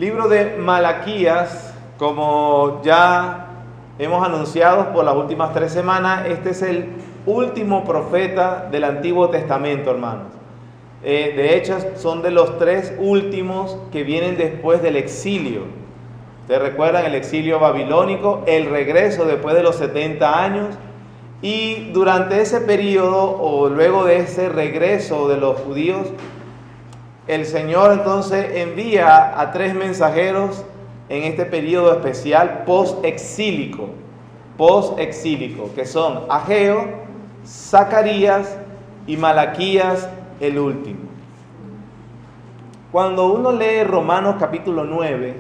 Libro de Malaquías, como ya hemos anunciado por las últimas 3 semanas, este es el último profeta del Antiguo Testamento, hermanos. De hecho, son de los 3 últimos que vienen después del exilio. Ustedes recuerdan el exilio babilónico, el regreso después de los 70 años, y durante ese periodo, o luego de ese regreso de los judíos, el Señor entonces envía a 3 mensajeros en este periodo especial post-exílico, que son Ageo, Zacarías y Malaquías el último. Cuando uno lee Romanos capítulo 9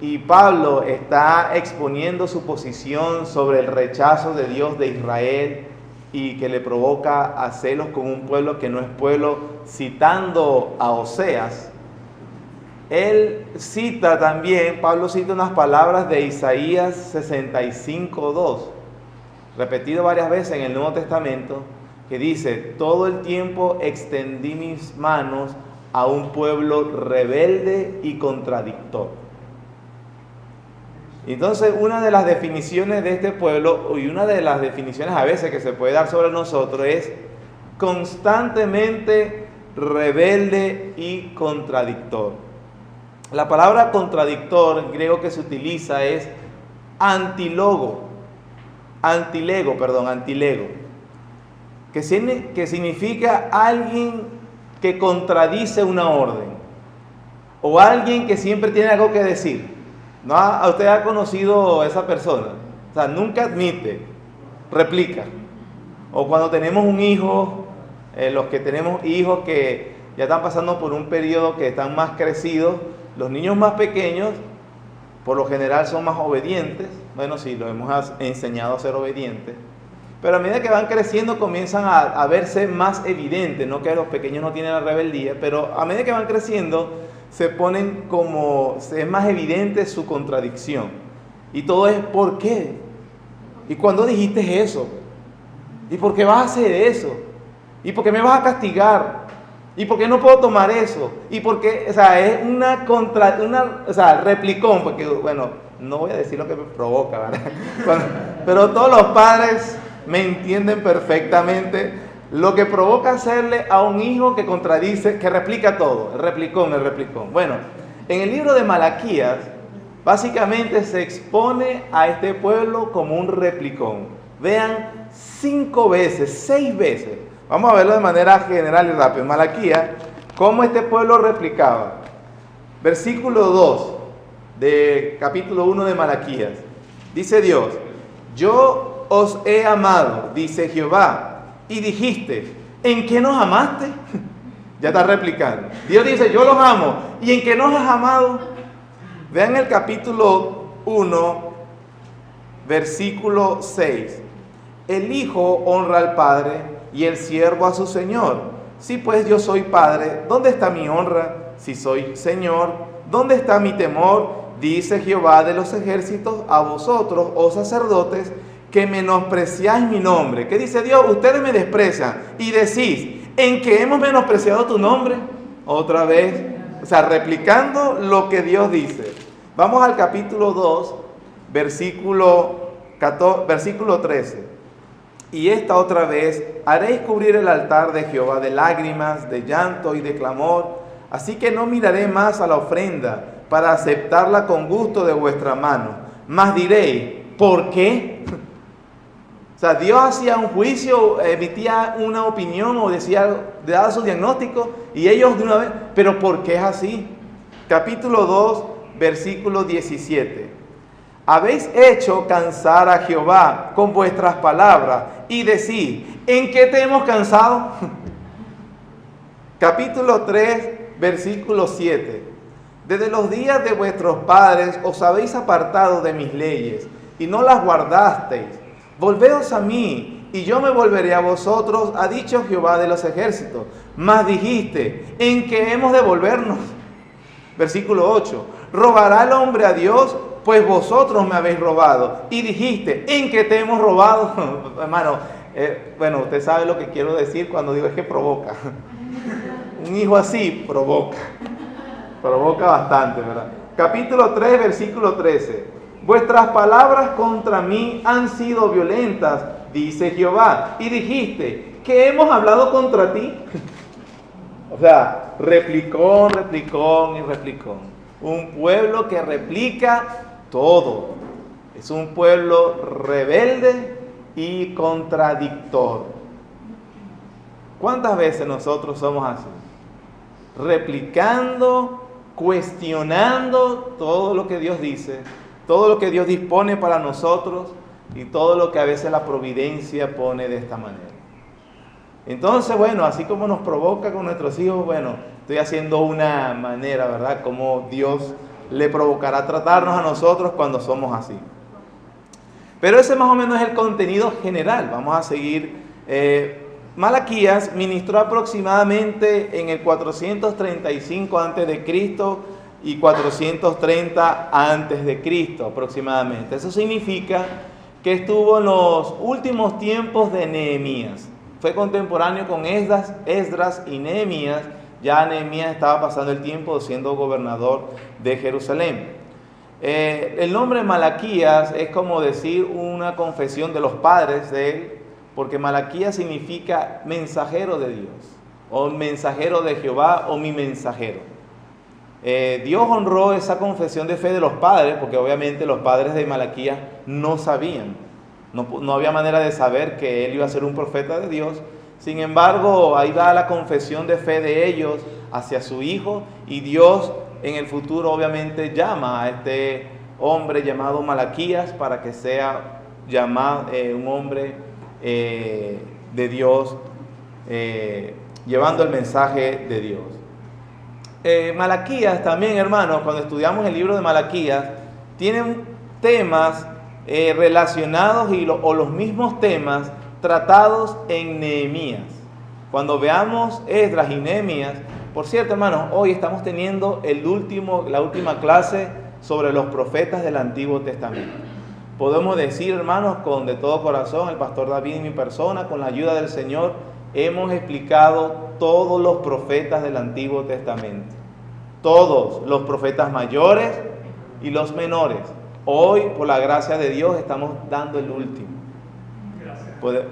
y Pablo está exponiendo su posición sobre el rechazo de Dios de Israel y que le provoca a celos con un pueblo que no es pueblo, citando a Oseas, Pablo cita unas palabras de Isaías 65:2, repetido varias veces en el Nuevo Testamento, que dice: todo el tiempo extendí mis manos a un pueblo rebelde y contradictor. Entonces, una de las definiciones de este pueblo, y una de las definiciones a veces que se puede dar sobre nosotros, es constantemente rebelde y contradictor. La palabra contradictor en griego que se utiliza es antilego, que significa alguien que contradice una orden, o alguien que siempre tiene algo que decir. ¿No? ¿Usted ha conocido a esa persona? O sea, nunca admite, replica. O cuando tenemos un hijo, los que tenemos hijos que ya están pasando por un periodo que están más crecidos, los niños más pequeños, por lo general son más obedientes. Bueno, sí, los hemos enseñado a ser obedientes. Pero a medida que van creciendo comienzan a verse más evidentes. No que los pequeños no tienen la rebeldía, pero a medida que van creciendo se ponen es más evidente su contradicción. Y todo es ¿por qué? ¿Y cuándo dijiste eso? ¿Y por qué vas a hacer eso? ¿Y por qué me vas a castigar? ¿Y por qué no puedo tomar eso? ¿Y por qué? O sea, es replicón, porque bueno, no voy a decir lo que me provoca, ¿verdad? Pero todos los padres me entienden perfectamente lo que provoca hacerle a un hijo que contradice, que replica todo, el replicón. Bueno, en el libro de Malaquías, básicamente se expone a este pueblo como un replicón. Vean 6 veces. Vamos a verlo de manera general y rápida. Malaquías, cómo este pueblo replicaba. Versículo 2 de capítulo 1 de Malaquías. Dice Dios: yo os he amado, dice Jehová. Y dijiste, ¿en qué nos amaste? Ya está replicando. Dios dice, yo los amo. ¿Y en qué nos has amado? Vean el capítulo 1, versículo 6. El hijo honra al padre y el siervo a su señor. Si pues yo soy padre, ¿dónde está mi honra? Si soy señor, ¿dónde está mi temor? Dice Jehová de los ejércitos a vosotros, oh sacerdotes, que menospreciáis mi nombre. ¿Qué dice Dios? Ustedes me desprecian y decís, ¿en qué hemos menospreciado tu nombre? Otra vez, o sea, replicando lo que Dios dice. Vamos al capítulo 2, versículo 13. Y esta otra vez, haréis cubrir el altar de Jehová de lágrimas, de llanto y de clamor. Así que no miraré más a la ofrenda para aceptarla con gusto de vuestra mano. Mas diréis, ¿por qué? O sea, Dios hacía un juicio, emitía una opinión o daba su diagnóstico, y ellos de una vez, ¿pero por qué es así? Capítulo 2, versículo 17. Habéis hecho cansar a Jehová con vuestras palabras y decís, ¿en qué te hemos cansado? Capítulo 3, versículo 7. Desde los días de vuestros padres os habéis apartado de mis leyes y no las guardasteis. Volveos a mí, y yo me volveré a vosotros, ha dicho Jehová de los ejércitos. Mas dijiste, ¿en qué hemos de volvernos? Versículo 8. ¿Robará el hombre a Dios? Pues vosotros me habéis robado. Y dijiste, ¿en qué te hemos robado? Hermano, bueno, usted sabe lo que quiero decir cuando digo es que provoca. Un hijo así provoca. Provoca bastante, ¿verdad? Capítulo 3, versículo 13. Vuestras palabras contra mí han sido violentas, dice Jehová. Y dijiste, ¿qué hemos hablado contra ti? O sea, replicón, replicón y replicón. Un pueblo que replica todo. Es un pueblo rebelde y contradictor. ¿Cuántas veces nosotros somos así? Replicando, cuestionando todo lo que Dios dice, todo lo que Dios dispone para nosotros y todo lo que a veces la providencia pone de esta manera. Entonces, bueno, así como nos provoca con nuestros hijos, bueno, estoy haciendo una manera, ¿verdad? Como Dios le provocará tratarnos a nosotros cuando somos así. Pero ese más o menos es el contenido general. Vamos a seguir. Malaquías ministró aproximadamente en el 435 a.C. y 430 a.C. aproximadamente. Eso significa que estuvo en los últimos tiempos de Nehemías. Fue contemporáneo con Esdras y Nehemías. Ya Nehemías estaba pasando el tiempo siendo gobernador de Jerusalén. El nombre Malaquías es como decir una confesión de los padres de él, porque Malaquías significa mensajero de Dios, o mensajero de Jehová, o mi mensajero. Dios honró esa confesión de fe de los padres, porque obviamente los padres de Malaquías no sabían, no había manera de saber que él iba a ser un profeta de Dios. Sin embargo, ahí va la confesión de fe de ellos hacia su hijo, y Dios en el futuro obviamente llama a este hombre llamado Malaquías para que sea llamado un hombre de Dios, llevando el mensaje de Dios. Malaquías también, hermanos, cuando estudiamos el libro de Malaquías, tienen temas relacionados o los mismos temas tratados en Nehemías. Cuando veamos Esdras y Nehemías, por cierto, hermanos, hoy estamos teniendo la última clase sobre los profetas del Antiguo Testamento. Podemos decir, hermanos, de todo corazón, el pastor David y mi persona, con la ayuda del Señor, hemos explicado todos los profetas del Antiguo Testamento. Todos, los profetas mayores y los menores. Hoy, por la gracia de Dios, estamos dando el último.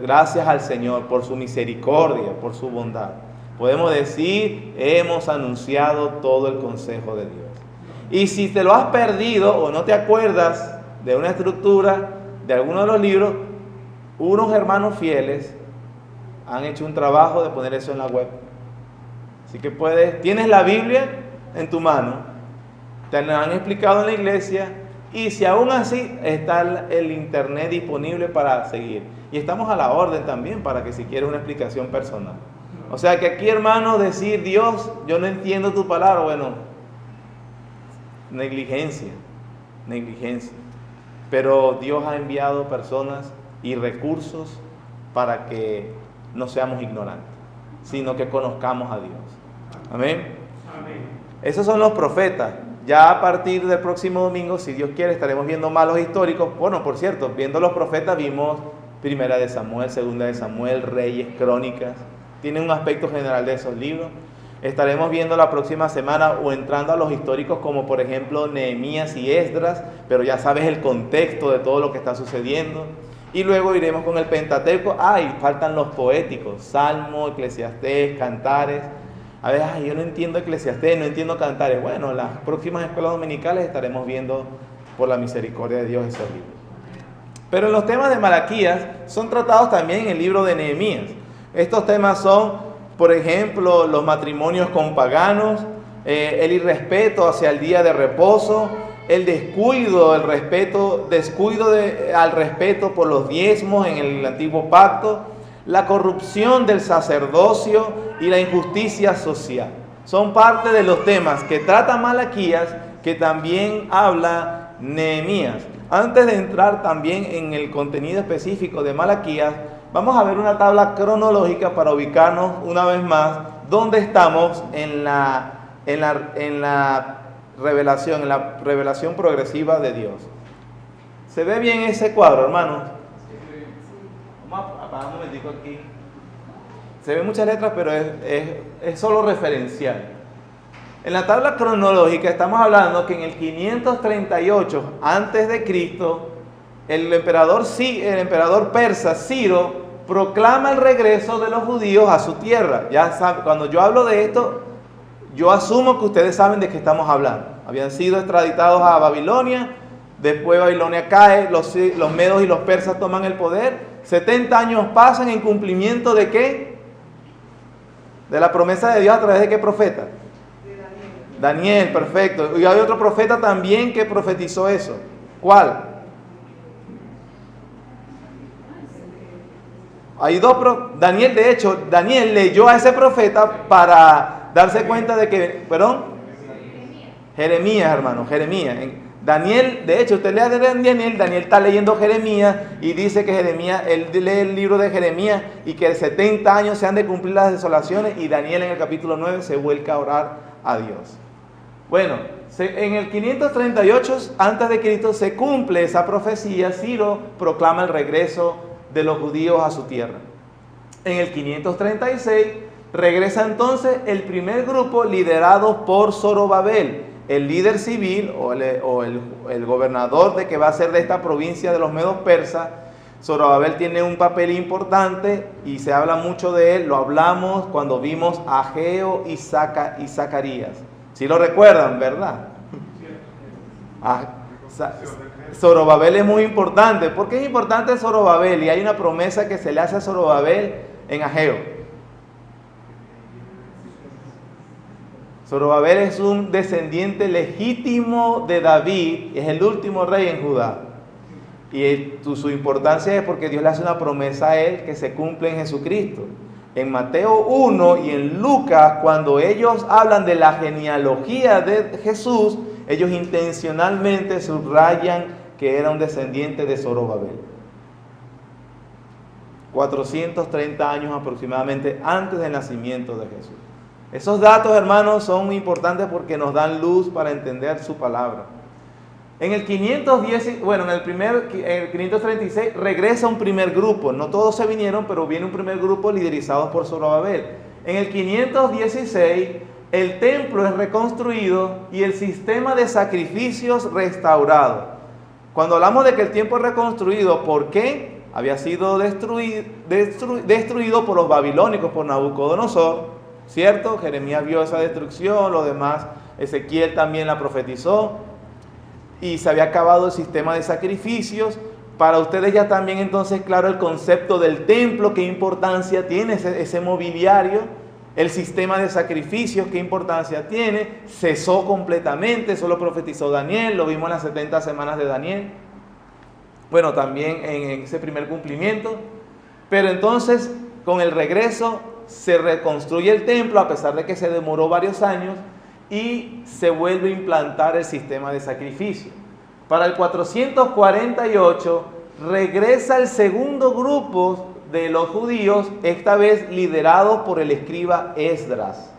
Gracias al Señor por su misericordia, por su bondad. Podemos decir, hemos anunciado todo el consejo de Dios. Y si te lo has perdido o no te acuerdas de una estructura de alguno de los libros, unos hermanos fieles han hecho un trabajo de poner eso en la web. Así que tienes la Biblia en tu mano, te la han explicado en la iglesia, y si aún así está el internet disponible para seguir. Y estamos a la orden también para que si quieres una explicación personal. O sea que aquí, hermanos, decir, Dios, yo no entiendo tu palabra, bueno, negligencia. Pero Dios ha enviado personas y recursos para que no seamos ignorantes, sino que conozcamos a Dios. Amén. Esos son los profetas. Ya a partir del próximo domingo, si Dios quiere, estaremos viendo más los históricos. Bueno, por cierto, viendo los profetas vimos Primera de Samuel, Segunda de Samuel, Reyes, Crónicas. Tienen un aspecto general de esos libros. Estaremos viendo la próxima semana o entrando a los históricos como por ejemplo Nehemías y Esdras, pero ya sabes el contexto de todo lo que está sucediendo. Y luego iremos con el Pentateuco. Y faltan los poéticos, Salmo, Eclesiastés, Cantares. A ver, yo no entiendo Eclesiastés, no entiendo Cantares. Bueno, en las próximas escuelas dominicales estaremos viendo por la misericordia de Dios esos libros. Pero en los temas de Malaquías son tratados también en el libro de Nehemías. Estos temas son, por ejemplo, los matrimonios con paganos, el irrespeto hacia el día de reposo, el descuido al respeto por los diezmos en el antiguo pacto, la corrupción del sacerdocio y la injusticia social. Son parte de los temas que trata Malaquías, que también habla Nehemías. Antes de entrar también en el contenido específico de Malaquías, vamos a ver una tabla cronológica para ubicarnos una vez más dónde estamos en la revelación progresiva de Dios. ¿Se ve bien ese cuadro, hermanos? Vamos a apagar un momentico aquí. Se ven muchas letras, pero es solo referencial. En la tabla cronológica estamos hablando que en el 538 antes de Cristo, el emperador persa Ciro proclama el regreso de los judíos a su tierra. Ya saben, cuando yo hablo de esto, yo asumo que ustedes saben de qué estamos hablando. Habían sido extraditados a Babilonia, después Babilonia cae, los medos y los persas toman el poder, 70 años pasan en cumplimiento ¿de qué? De la promesa de Dios a través de qué profeta. Daniel, perfecto. Y hay otro profeta también que profetizó eso. ¿Cuál? Hay dos Daniel, de hecho, Daniel leyó a ese profeta para darse cuenta de que, perdón, Jeremías, hermano, Jeremías. Daniel, de hecho, usted lea de Daniel está leyendo Jeremías y dice que Jeremías, él lee el libro de Jeremías y que 70 años se han de cumplir las desolaciones, y Daniel en el capítulo 9 se vuelca a orar a Dios. Bueno, en el 538 a.C. se cumple esa profecía. Ciro proclama el regreso de los judíos a su tierra. En el 536 regresa entonces el primer grupo liderado por Zorobabel, el líder civil o el gobernador de que va a ser de esta provincia de los medos persas. Zorobabel tiene un papel importante y se habla mucho de él. Lo hablamos cuando vimos a Ageo y Zacarías. Si lo recuerdan, ¿verdad? Zorobabel es muy importante. ¿Por qué es importante Zorobabel? Y hay una promesa que se le hace a Zorobabel en Ageo. Zorobabel es un descendiente legítimo de David, es el último rey en Judá. Y su importancia es porque Dios le hace una promesa a él que se cumple en Jesucristo. En Mateo 1 y en Lucas, cuando ellos hablan de la genealogía de Jesús, ellos intencionalmente subrayan que era un descendiente de Zorobabel. 430 años aproximadamente antes del nacimiento de Jesús. Esos datos, hermanos, son importantes porque nos dan luz para entender su palabra. En el 536 regresa un primer grupo. No todos se vinieron, pero viene un primer grupo liderizado por Zorobabel. En el 516 el templo es reconstruido y el sistema de sacrificios restaurado. Cuando hablamos de que el templo es reconstruido, ¿por qué? Había sido destruido por los babilónicos, por Nabucodonosor, ¿cierto? Jeremías vio esa destrucción, lo demás, Ezequiel también la profetizó, y se había acabado el sistema de sacrificios. Para ustedes ya también entonces claro el concepto del templo, qué importancia tiene ese mobiliario, el sistema de sacrificios, qué importancia tiene, cesó completamente, eso lo profetizó Daniel, lo vimos en las 70 semanas de Daniel, bueno, también en ese primer cumplimiento. Pero entonces con el regreso se reconstruye el templo a pesar de que se demoró varios años, y se vuelve a implantar el sistema de sacrificio. Para el 448 regresa el segundo grupo de los judíos, esta vez liderados por el escriba Esdras.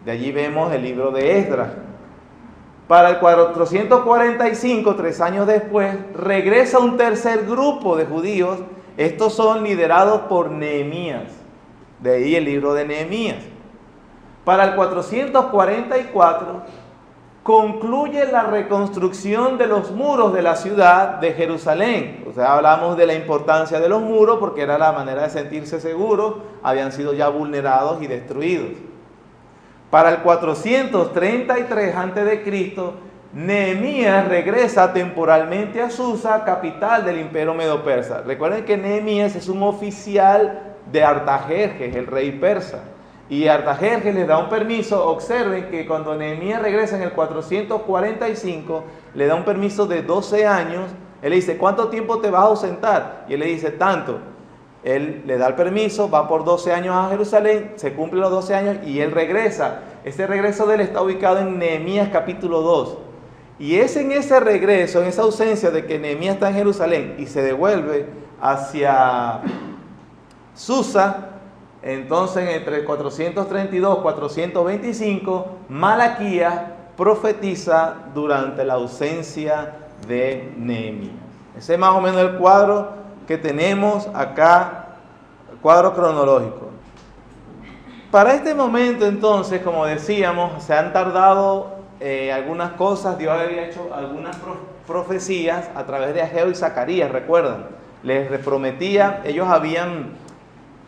De allí vemos el libro de Esdras. Para el 445, 3 años después, regresa un tercer grupo de judíos. Estos son liderados por Nehemías. De ahí el libro de Nehemías. Para el 444 concluye la reconstrucción de los muros de la ciudad de Jerusalén. O sea, hablamos de la importancia de los muros porque era la manera de sentirse seguro, habían sido ya vulnerados y destruidos. Para el 433 a.C., Nehemías regresa temporalmente a Susa, capital del imperio medo-persa. Recuerden que Nehemías es un oficial de Artajerjes, el rey persa. Y Artajerjes les da un permiso. Observen que cuando Nehemías regresa en el 445, le da un permiso de 12 años. Él le dice, ¿cuánto tiempo te vas a ausentar? Y él le dice, tanto. Él le da el permiso, va por 12 años a Jerusalén, se cumplen los 12 años y él regresa. Ese regreso de él está ubicado en Nehemías capítulo 2. Y es en ese regreso, en esa ausencia de que Nehemías está en Jerusalén y se devuelve hacia Susa, entonces entre 432 y 425, Malaquías profetiza durante la ausencia de Nehemías. Ese es más o menos el cuadro que tenemos acá, el cuadro cronológico. Para este momento entonces, como decíamos, se han tardado algunas cosas. Dios había hecho algunas profecías a través de Ageo y Zacarías, recuerdan. Les prometía, ellos habían,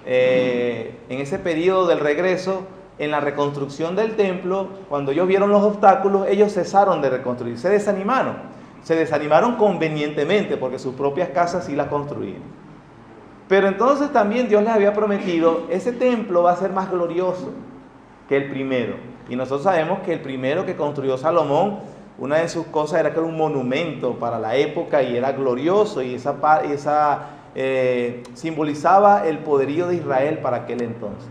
en ese periodo del regreso, en la reconstrucción del templo, cuando ellos vieron los obstáculos, ellos cesaron de reconstruir, se desanimaron convenientemente, porque sus propias casas sí las construían. Pero entonces también Dios les había prometido, ese templo va a ser más glorioso que el primero. Y nosotros sabemos que el primero que construyó Salomón, una de sus cosas era que era un monumento para la época y era glorioso, y simbolizaba el poderío de Israel para aquel entonces.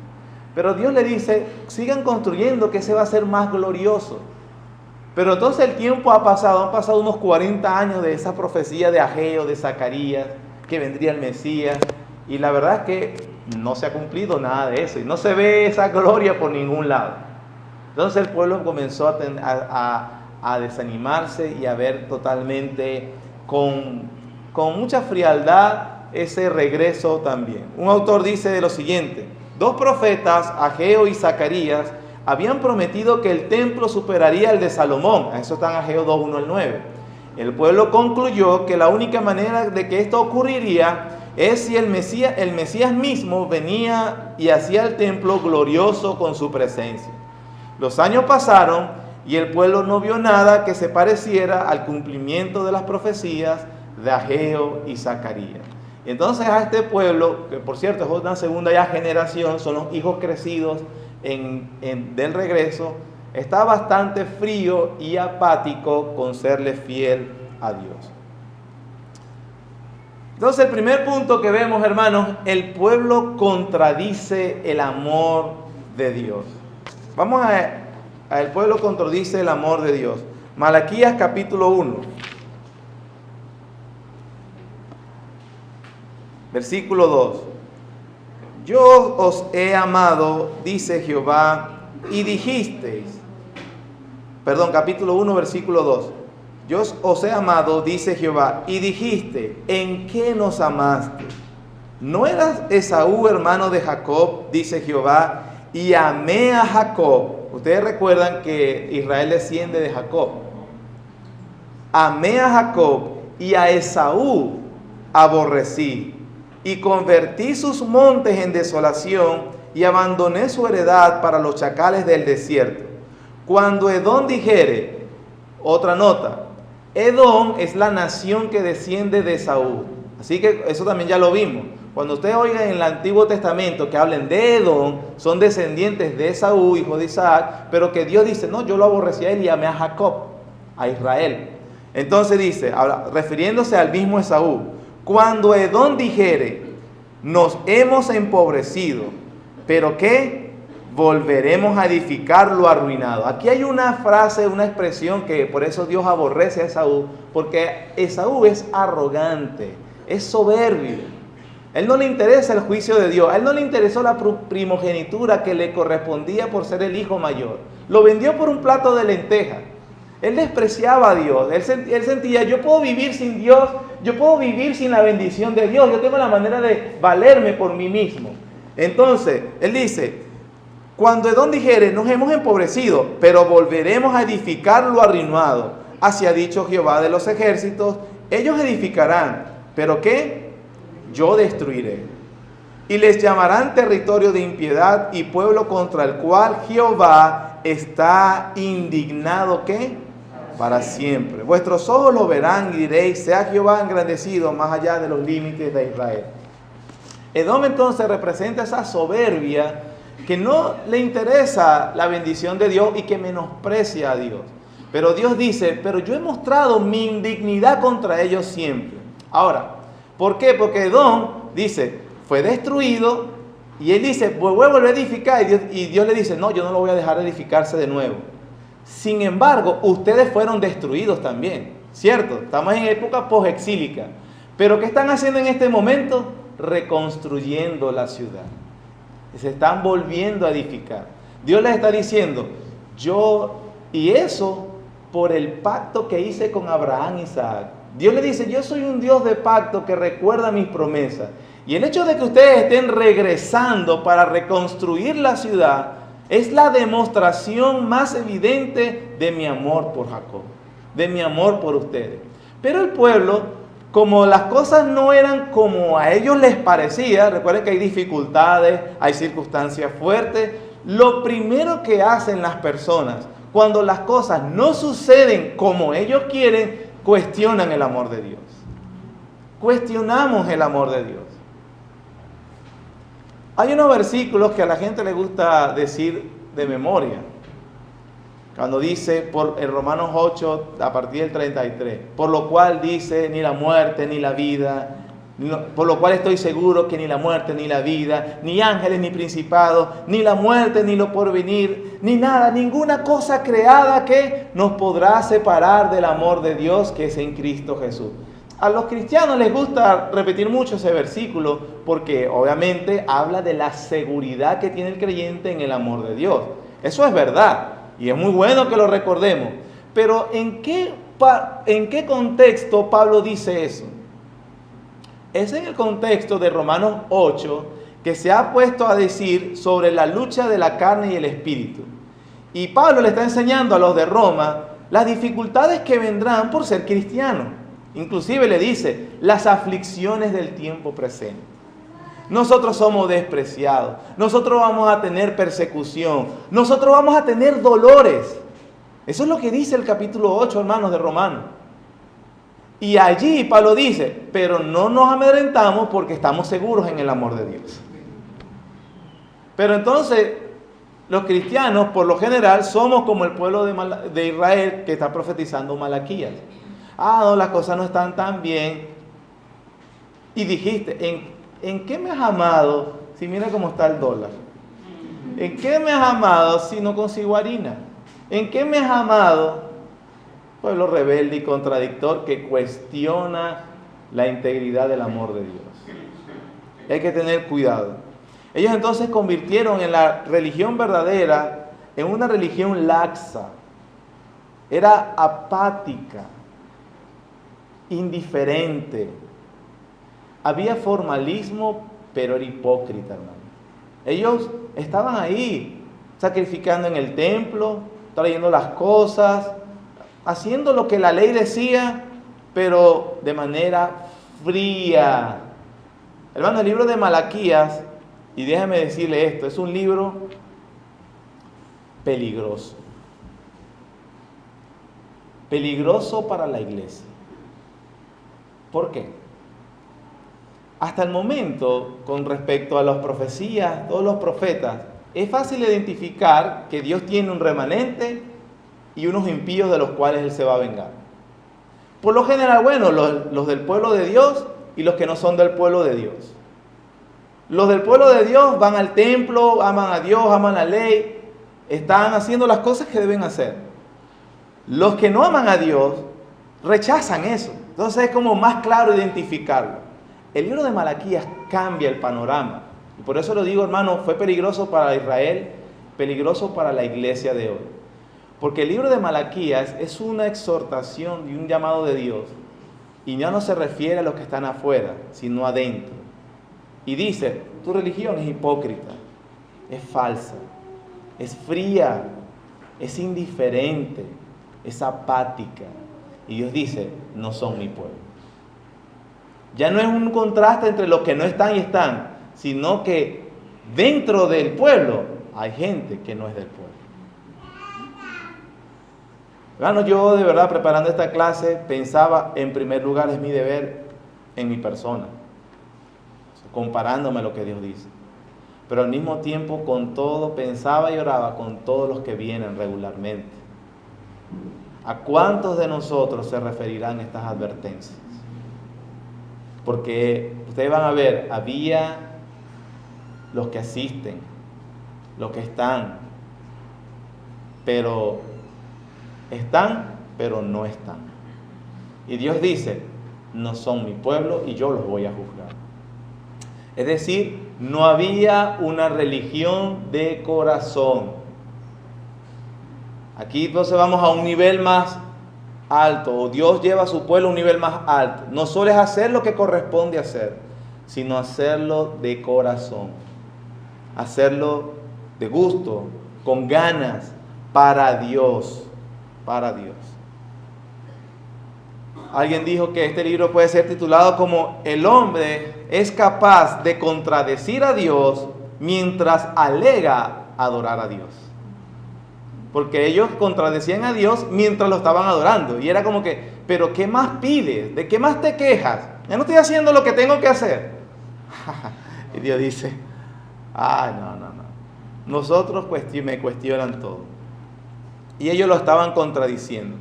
Pero Dios le dice, sigan construyendo, que ese va a ser más glorioso. Pero entonces el tiempo ha pasado, han pasado unos 40 años de esa profecía de Ageo, de Zacarías, que vendría el Mesías, y la verdad es que no se ha cumplido nada de eso, y no se ve esa gloria por ningún lado. Entonces el pueblo comenzó a desanimarse y a ver totalmente con mucha frialdad ese regreso también. Un autor dice de lo siguiente: 2 profetas, Ageo y Zacarías, habían prometido que el templo superaría el de Salomón. Eso está en Ageo 2, 1 al 9. El pueblo concluyó que la única manera de que esto ocurriría es si el Mesías mismo venía y hacía el templo glorioso con su presencia. Los años pasaron y el pueblo no vio nada que se pareciera al cumplimiento de las profecías de Ageo y Zacarías. Entonces a este pueblo, que por cierto es una segunda ya generación, son los hijos crecidos del regreso, está bastante frío y apático con serle fiel a Dios. Entonces el primer punto que vemos, hermanos, el pueblo contradice el amor de Dios. Vamos a el pueblo contradice el amor de Dios. Malaquías capítulo 1. Versículo 2. Yo os he amado, dice Jehová, y dijisteis. Perdón, capítulo 1, versículo 2. Yo os he amado, dice Jehová, y dijiste, ¿en qué nos amaste? ¿No eras Esaú hermano de Jacob, dice Jehová, y amé a Jacob? Ustedes recuerdan que Israel desciende de Jacob. Amé a Jacob y a Esaú aborrecí, y convertí sus montes en desolación, y abandoné su heredad para los chacales del desierto. Cuando Edom dijere, otra nota, Edom es la nación que desciende de Esaú. Así que eso también ya lo vimos. Cuando ustedes oigan en el Antiguo Testamento que hablen de Edom, son descendientes de Esaú, hijo de Isaac, pero que Dios dice, no, yo lo aborrecí a él y amé a Jacob, a Israel. Entonces dice, refiriéndose al mismo Esaú, cuando Edom dijere, nos hemos empobrecido, pero ¿qué? Volveremos a edificar lo arruinado. Aquí hay una frase, una expresión que por eso Dios aborrece a Esaú, porque Esaú es arrogante, es soberbio. A él no le interesa el juicio de Dios, a él no le interesó la primogenitura que le correspondía por ser el hijo mayor. Lo vendió por un plato de lentejas. Él despreciaba a Dios, él sentía, yo puedo vivir sin Dios, yo puedo vivir sin la bendición de Dios, yo tengo la manera de valerme por mí mismo. Entonces, él dice, cuando Edom dijere, nos hemos empobrecido, pero volveremos a edificar lo arruinado, así ha dicho Jehová de los ejércitos, ellos edificarán, pero ¿qué? Yo destruiré. Y les llamarán territorio de impiedad y pueblo contra el cual Jehová está indignado, ¿qué? Para siempre. Vuestros ojos lo verán y diréis, sea Jehová engrandecido más allá de los límites de Israel. Edom entonces representa esa soberbia que no le interesa la bendición de Dios y que menosprecia a Dios. Pero Dios dice, pero yo he mostrado mi indignidad contra ellos siempre. Ahora, ¿por qué? Porque Edom dice, fue destruido y él dice, pues voy a volver a edificar. Y Dios le dice, no, yo no lo voy a dejar edificarse de nuevo. Sin embargo, ustedes fueron destruidos también, ¿cierto? Estamos en época posexílica. Pero ¿qué están haciendo en este momento? Reconstruyendo la ciudad. Se están volviendo a edificar. Dios les está diciendo, y eso por el pacto que hice con Abraham y Isaac. Dios le dice, yo soy un Dios de pacto que recuerda mis promesas. Y el hecho de que ustedes estén regresando para reconstruir la ciudad es la demostración más evidente de mi amor por Jacob, de mi amor por ustedes. Pero el pueblo, como las cosas no eran como a ellos les parecía, recuerden que hay dificultades, hay circunstancias fuertes, lo primero que hacen las personas cuando las cosas no suceden como ellos quieren, cuestionan el amor de Dios. Cuestionamos el amor de Dios. Hay unos versículos que a la gente le gusta decir de memoria. Cuando dice en Romanos 8, a partir del 33, por lo cual dice, ni la muerte, ni la vida, por lo cual estoy seguro que ni la muerte, ni la vida, ni ángeles, ni principados, ni la muerte, ni lo porvenir, ni nada, ninguna cosa creada que nos podrá separar del amor de Dios que es en Cristo Jesús. A los cristianos les gusta repetir mucho ese versículo porque obviamente habla de la seguridad que tiene el creyente en el amor de Dios. Eso es verdad y es muy bueno que lo recordemos. Pero ¿en qué contexto Pablo dice eso? Es en el contexto de Romanos 8 que se ha puesto a decir sobre la lucha de la carne y el espíritu. Y Pablo le está enseñando a los de Roma las dificultades que vendrán por ser cristianos. Inclusive le dice, las aflicciones del tiempo presente. Nosotros somos despreciados, nosotros vamos a tener persecución, nosotros vamos a tener dolores. Eso es lo que dice el capítulo 8, hermanos, de Romanos. Y allí Pablo dice, pero no nos amedrentamos porque estamos seguros en el amor de Dios. Pero entonces, los cristianos, por lo general, somos como el pueblo de Israel que está profetizando Malaquías. No, las cosas no están tan bien. Y dijiste, ¿en qué me has amado si mira cómo está el dólar? ¿En qué me has amado si no consigo harina? ¿En qué me has amado? Pueblo rebelde y contradictor que cuestiona la integridad del amor de Dios. Hay que tener cuidado. Ellos entonces convirtieron en la religión verdadera en una religión laxa. Era apática, indiferente. Había formalismo, pero era hipócrita, hermano. Ellos estaban ahí, sacrificando en el templo, trayendo las cosas, haciendo lo que la ley decía, pero de manera fría. Hermano, el libro de Malaquías, y déjame decirle esto, es un libro peligroso. Peligroso para la iglesia. ¿Por qué? Hasta el momento, con respecto a las profecías, todos los profetas, es fácil identificar que Dios tiene un remanente y unos impíos de los cuales Él se va a vengar. Por lo general, bueno, los del pueblo de Dios y los que no son del pueblo de Dios. Los del pueblo de Dios van al templo, aman a Dios, aman la ley, están haciendo las cosas que deben hacer. Los que no aman a Dios rechazan eso. Entonces es como más claro identificarlo. El libro de Malaquías cambia el panorama. Y por eso lo digo, hermano, fue peligroso para Israel, peligroso para la iglesia de hoy. Porque el libro de Malaquías es una exhortación y un llamado de Dios. Y ya no se refiere a los que están afuera, sino adentro. Y dice, tu religión es hipócrita, es falsa, es fría, es indiferente, es apática. Y Dios dice, no son mi pueblo. Ya no es un contraste entre los que no están y están, sino que dentro del pueblo hay gente que no es del pueblo. Hermano, yo de verdad preparando esta clase pensaba, en primer lugar es mi deber en mi persona, comparándome a lo que Dios dice. Pero al mismo tiempo con todo pensaba y oraba con todos los que vienen regularmente. ¿A cuántos de nosotros se referirán estas advertencias? Porque ustedes van a ver, había los que asisten, los que están, pero no están. Y Dios dice, no son mi pueblo y yo los voy a juzgar. Es decir, no había una religión de corazón. Aquí entonces vamos a un nivel más alto, o Dios lleva a su pueblo a un nivel más alto. No solo es hacer lo que corresponde hacer, sino hacerlo de corazón, hacerlo de gusto, con ganas, para Dios, para Dios. Alguien dijo que este libro puede ser titulado como El hombre es capaz de contradecir a Dios mientras alega adorar a Dios. Porque ellos contradecían a Dios mientras lo estaban adorando. Y era como que, pero ¿qué más pides? ¿De qué más te quejas? Ya no estoy haciendo lo que tengo que hacer. Y Dios dice, no. Nosotros me cuestionan todo. Y ellos lo estaban contradiciendo.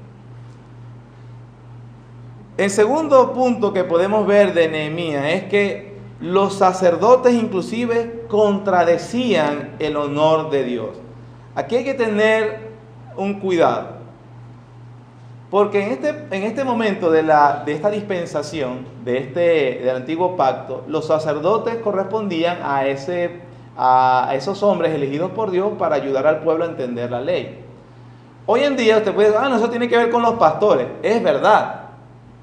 El segundo punto que podemos ver de Nehemías es que los sacerdotes inclusive contradecían el honor de Dios. Aquí hay que tener un cuidado, porque en este momento de esta dispensación, del antiguo pacto, los sacerdotes correspondían a esos hombres elegidos por Dios para ayudar al pueblo a entender la ley. Hoy en día usted puede decir, no, eso tiene que ver con los pastores. Es verdad.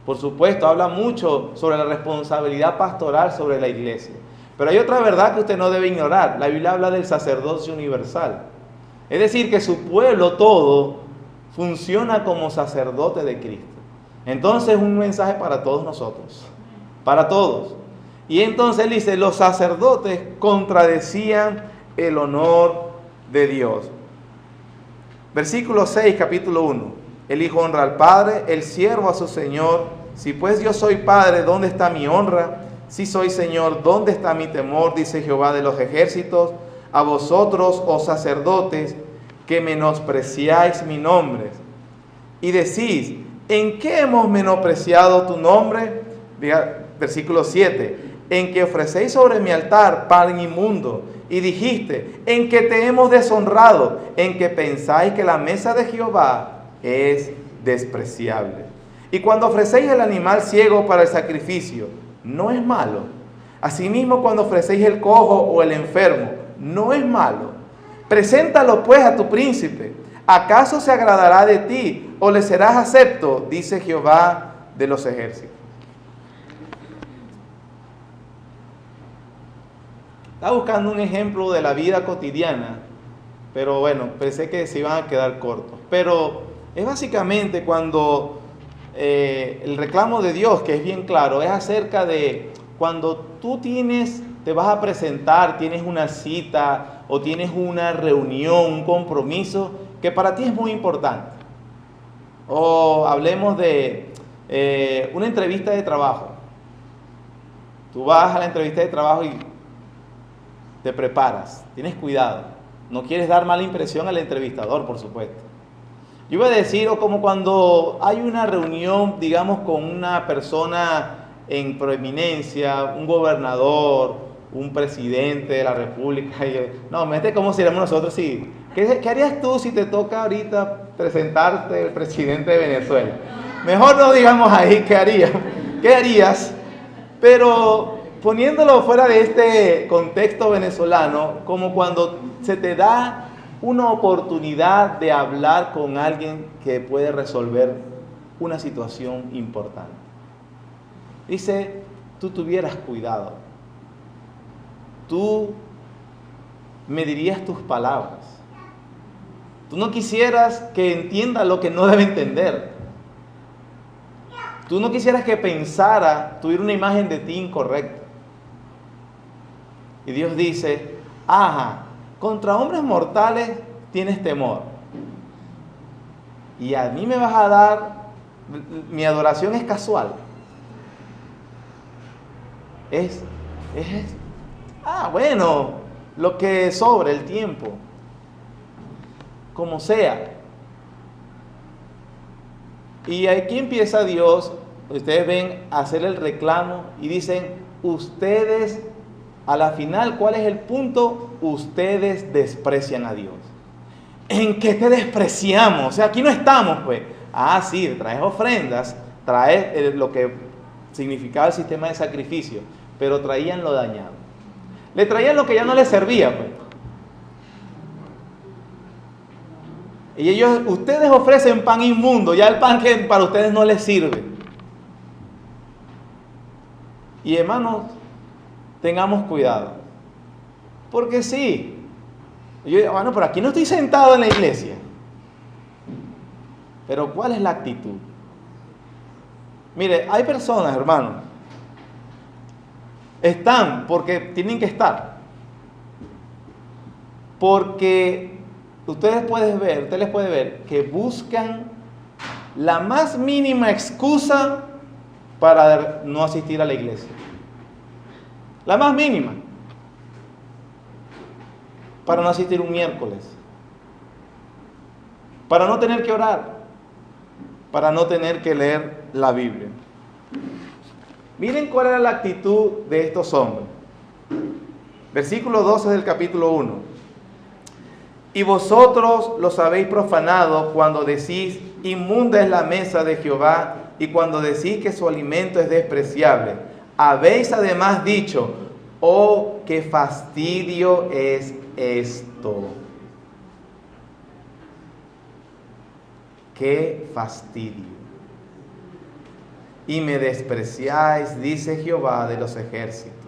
Por supuesto, habla mucho sobre la responsabilidad pastoral sobre la iglesia. Pero hay otra verdad que usted no debe ignorar. La Biblia habla del sacerdocio universal. Es decir, que su pueblo todo funciona como sacerdote de Cristo. Entonces, un mensaje para todos nosotros. Para todos. Y entonces él dice, los sacerdotes contradecían el honor de Dios. Versículo 6, capítulo 1. El hijo honra al padre, el siervo a su señor. Si pues yo soy padre, ¿dónde está mi honra? Si soy señor, ¿dónde está mi temor? Dice Jehová de los ejércitos. A vosotros, oh sacerdotes, que menospreciáis mi nombre. Y decís, ¿en qué hemos menospreciado tu nombre? Versículo 7. En que ofrecéis sobre mi altar pan inmundo. Y dijiste, en que te hemos deshonrado, en que pensáis que la mesa de Jehová es despreciable. Y cuando ofrecéis el animal ciego para el sacrificio, no es malo. Asimismo, cuando ofrecéis el cojo o el enfermo, no es malo. Preséntalo pues a tu príncipe. ¿Acaso se agradará de ti o le serás acepto? Dice Jehová de los ejércitos. Estaba buscando un ejemplo de la vida cotidiana, pero bueno, pensé que se iban a quedar cortos. Pero es básicamente cuando el reclamo de Dios, que es bien claro, es acerca de cuando tú te vas a presentar, tienes una cita o tienes una reunión, un compromiso que para ti es muy importante. O hablemos de una entrevista de trabajo. Tú vas a la entrevista de trabajo y te preparas, tienes cuidado. No quieres dar mala impresión al entrevistador, por supuesto. Yo iba a decir, o como cuando hay una reunión, digamos, con una persona en proeminencia, un gobernador, un presidente de la república. No, ¿cómo seríamos nosotros si? ¿Qué harías tú si te toca ahorita presentarte el presidente de Venezuela? Mejor no digamos ahí qué harías. ¿Qué harías? Pero poniéndolo fuera de este contexto venezolano, como cuando se te da una oportunidad de hablar con alguien que puede resolver una situación importante. Dice, tú tuvieras cuidado. Tú medirías tus palabras. Tú no quisieras que entienda lo que no debe entender. Tú no quisieras que pensara, tuviera una imagen de ti incorrecta. Y Dios dice, contra hombres mortales tienes temor. Y a mí me vas a dar, mi adoración es casual. Bueno, lo que sobre el tiempo, como sea. Y aquí empieza Dios, ustedes ven, a hacer el reclamo y dicen, ustedes, a la final, ¿cuál es el punto? Ustedes desprecian a Dios. ¿En qué te despreciamos? O sea, aquí no estamos, pues. Sí, traes ofrendas, traes lo que significaba el sistema de sacrificio, pero traían lo dañado. Le traían lo que ya no les servía, pues. Y ustedes ofrecen pan inmundo, ya el pan que para ustedes no les sirve. Y hermanos, tengamos cuidado. Porque sí, bueno, pero aquí no estoy sentado en la iglesia. Pero ¿cuál es la actitud? Mire, hay personas, hermanos, están porque tienen que estar. Porque usted les puede ver que buscan la más mínima excusa para no asistir a la iglesia. La más mínima. Para no asistir un miércoles. Para no tener que orar. Para no tener que leer la Biblia. Miren cuál era la actitud de estos hombres. Versículo 12 del capítulo 1. Y vosotros los habéis profanado cuando decís, inmunda es la mesa de Jehová, y cuando decís que su alimento es despreciable. Habéis además dicho, oh, qué fastidio es esto. Qué fastidio. Y me despreciáis, dice Jehová de los ejércitos.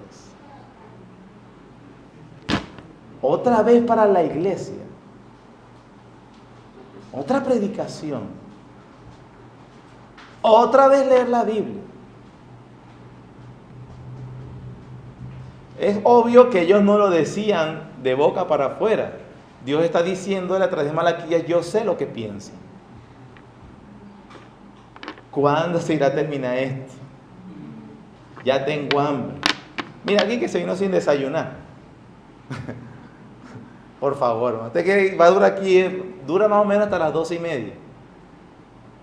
Otra vez para la iglesia. Otra predicación. Otra vez leer la Biblia. Es obvio que ellos no lo decían de boca para afuera. Dios está diciéndole a través de Malaquías, yo sé lo que piensan. ¿Cuándo se irá a terminar esto? Ya tengo hambre. Mira, alguien que se vino sin desayunar. Por favor, usted que va a durar aquí, dura más o menos hasta las 12:30.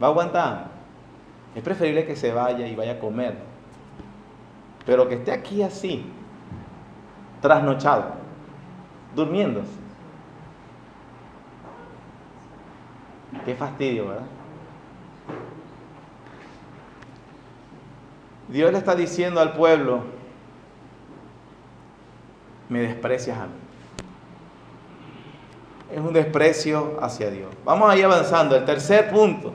¿Va a aguantar? Es preferible que se vaya y vaya a comer. Pero que esté aquí así, trasnochado, durmiéndose. Qué fastidio, ¿verdad? Dios le está diciendo al pueblo, me desprecias a mí. Es un desprecio hacia Dios. Vamos a ir avanzando. El tercer punto.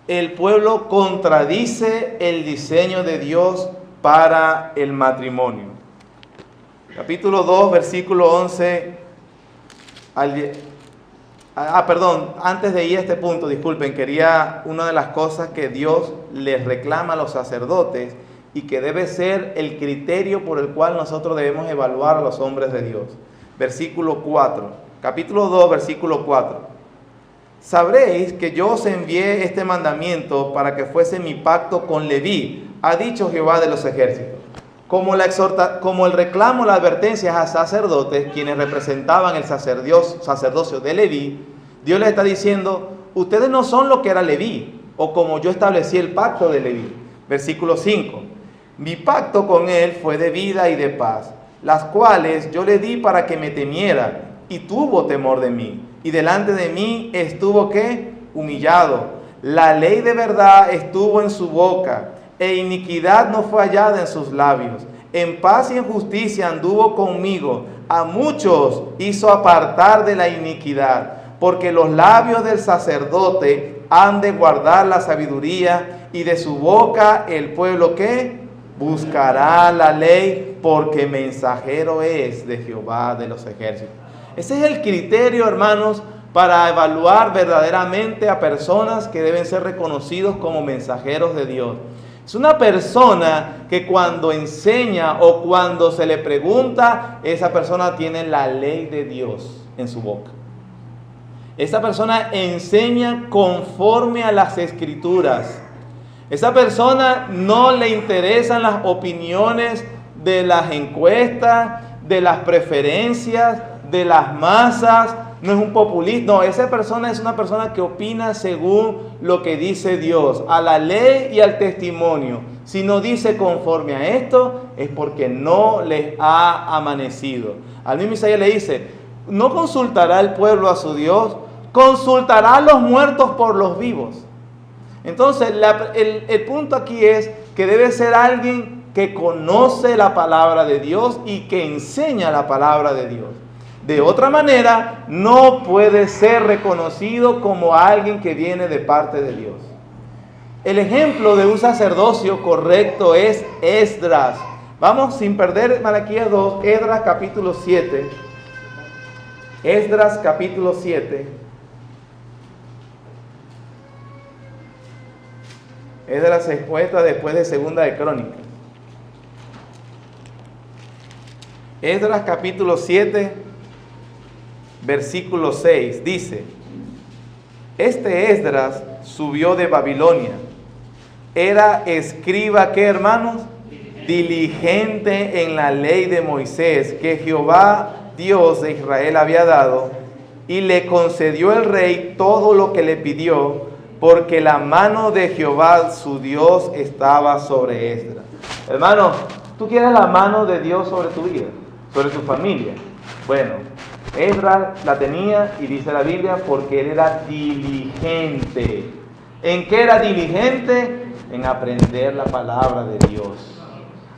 El pueblo contradice el diseño de Dios para el matrimonio. Capítulo 2, versículo 11 antes de ir a este punto, disculpen, una de las cosas que Dios les reclama a los sacerdotes y que debe ser el criterio por el cual nosotros debemos evaluar a los hombres de Dios. Versículo 4. Capítulo 2, versículo 4. Sabréis que yo os envié este mandamiento para que fuese mi pacto con Leví, ha dicho Jehová de los ejércitos. Como el reclamo, la advertencia a sacerdotes, quienes representaban el sacerdocio de Leví, Dios les está diciendo, ustedes no son lo que era Leví, o como yo establecí el pacto de Leví. Versículo 5. Mi pacto con él fue de vida y de paz, las cuales yo le di para que me temiera, y tuvo temor de mí, y delante de mí estuvo ¿qué? Humillado. La ley de verdad estuvo en su boca, e iniquidad no fue hallada en sus labios. En paz y en justicia anduvo conmigo, a muchos hizo apartar de la iniquidad, porque los labios del sacerdote han de guardar la sabiduría, y de su boca el pueblo ¿qué? Buscará la ley, porque mensajero es de Jehová de los ejércitos. Ese es el criterio, hermanos, para evaluar verdaderamente a personas que deben ser reconocidos como mensajeros de Dios. Es una persona que cuando enseña o cuando se le pregunta, esa persona tiene la ley de Dios en su boca. Esa persona enseña conforme a las Escrituras. Esa persona no le interesan las opiniones de las encuestas, de las preferencias, de las masas, no es un populista, no, esa persona es una persona que opina según lo que dice Dios, a la ley y al testimonio. Si no dice conforme a esto, es porque no les ha amanecido. Al mismo Isaías le dice, no consultará el pueblo a su Dios, consultará a los muertos por los vivos. Entonces, el punto aquí es que debe ser alguien que conoce la palabra de Dios y que enseña la palabra de Dios. De otra manera, no puede ser reconocido como alguien que viene de parte de Dios. El ejemplo de un sacerdocio correcto es Esdras. Vamos sin perder Malaquías 2, Esdras capítulo 7. Esdras capítulo 7. Esdras se encuentra después de Segunda de Crónicas. Esdras capítulo 7, versículo 6, dice: este Esdras subió de Babilonia. Era escriba, ¿qué, hermanos? Diligente en la ley de Moisés, que Jehová, Dios de Israel, había dado, y le concedió el rey todo lo que le pidió, porque la mano de Jehová, su Dios, estaba sobre Esdras. Hermano, ¿tú quieres la mano de Dios sobre tu vida, sobre tu familia? Bueno, Esdras la tenía, y dice la Biblia, porque él era diligente. ¿En qué era diligente? En aprender la palabra de Dios.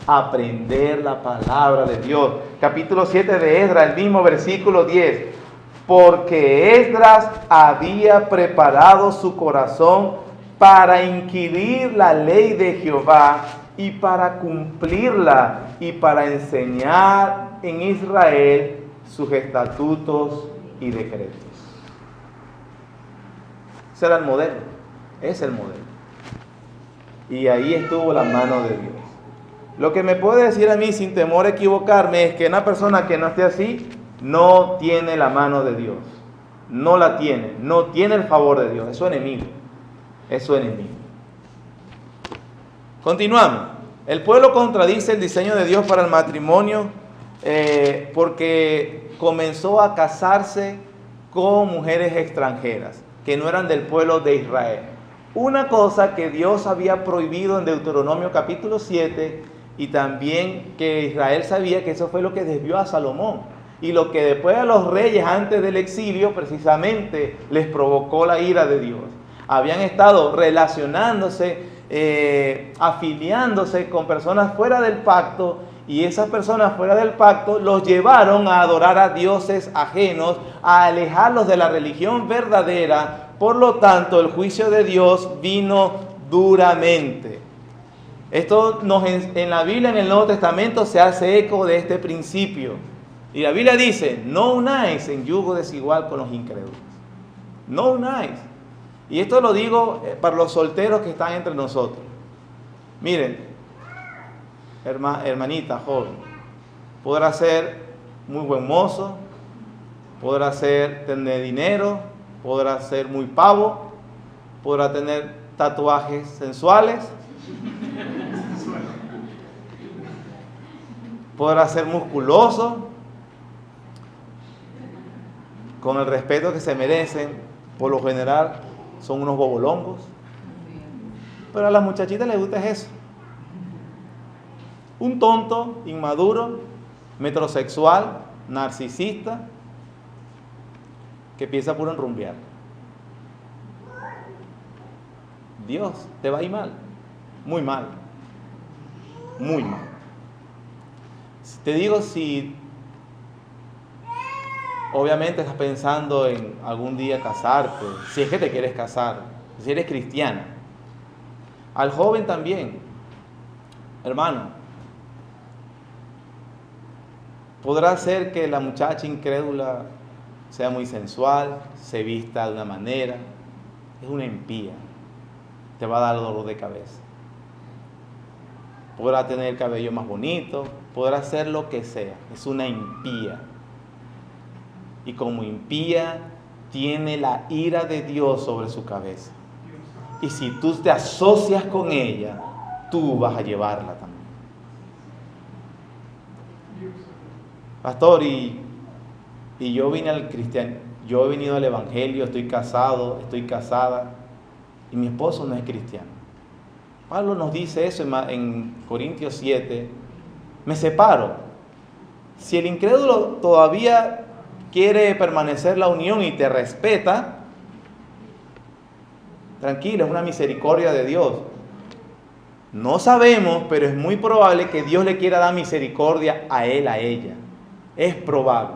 Aprender la palabra de Dios. Capítulo 7 de Esdras, el mismo versículo 10. Porque Esdras había preparado su corazón para inquirir la ley de Jehová y para cumplirla y para enseñar en Israel sus estatutos y decretos. Ese era el modelo, es el modelo. Y ahí estuvo la mano de Dios. Lo que me puede decir a mí sin temor a equivocarme es que una persona que no esté así no tiene la mano de Dios. No la tiene, no tiene el favor de Dios, es su enemigo. Es su enemigo. Continuamos. El pueblo contradice el diseño de Dios para el matrimonio porque comenzó a casarse con mujeres extranjeras que no eran del pueblo de Israel. Una cosa que Dios había prohibido en Deuteronomio capítulo 7 y también que Israel sabía que eso fue lo que desvió a Salomón y lo que después a los reyes antes del exilio precisamente les provocó la ira de Dios. Habían estado relacionándose, afiliándose con personas fuera del pacto, y esas personas fuera del pacto los llevaron a adorar a dioses ajenos, a alejarlos de la religión verdadera. Por lo tanto, el juicio de Dios vino duramente. Esto en la Biblia, en el Nuevo Testamento, se hace eco de este principio. Y la Biblia dice: no unáis en yugo desigual con los incrédulos. No unáis. Y esto lo digo para los solteros que están entre nosotros. Miren, hermanita joven, podrá ser muy buen mozo, podrá tener dinero, podrá ser muy pavo, podrá tener tatuajes sensuales, podrá ser musculoso, con el respeto que se merecen. Por lo general son unos bobolongos, pero a las muchachitas les gusta eso. Un tonto, inmaduro, metrosexual, narcisista, que piensa puro en rumbear. Dios, te va a ir mal, muy mal, muy mal. Te digo, si obviamente estás pensando en algún día casarte, si es que te quieres casar, si eres cristiana. Al joven también, hermano, podrá ser que la muchacha incrédula sea muy sensual, se vista de una manera, es una impía, te va a dar dolor de cabeza. Podrá tener el cabello más bonito, podrá hacer lo que sea, es una impía. Y como impía, tiene la ira de Dios sobre su cabeza. Y si tú te asocias con ella, tú vas a llevarla también. Pastor, y yo vine al cristiano, yo he venido al evangelio, estoy casado, estoy casada, y mi esposo no es cristiano. Pablo nos dice eso en Corintios 7, me separo. Si el incrédulo todavía quiere permanecer la unión y te respeta, tranquilo, es una misericordia de Dios. No sabemos, pero es muy probable que Dios le quiera dar misericordia a él, a ella. Es probable.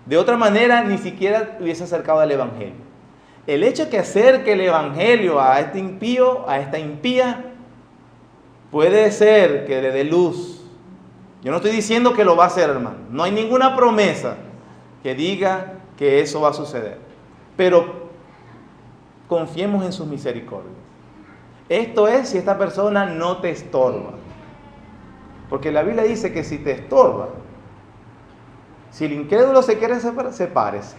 De otra manera, ni siquiera hubiese acercado al evangelio. El hecho que acerque el evangelio a este impío, a esta impía, puede ser que le dé luz Yo no estoy diciendo que lo va a hacer, hermano. No hay ninguna promesa que diga que eso va a suceder. Pero confiemos en sus misericordias. Esto es si esta persona no te estorba. Porque la Biblia dice que si te estorba, si el incrédulo se quiere separar, sepárese.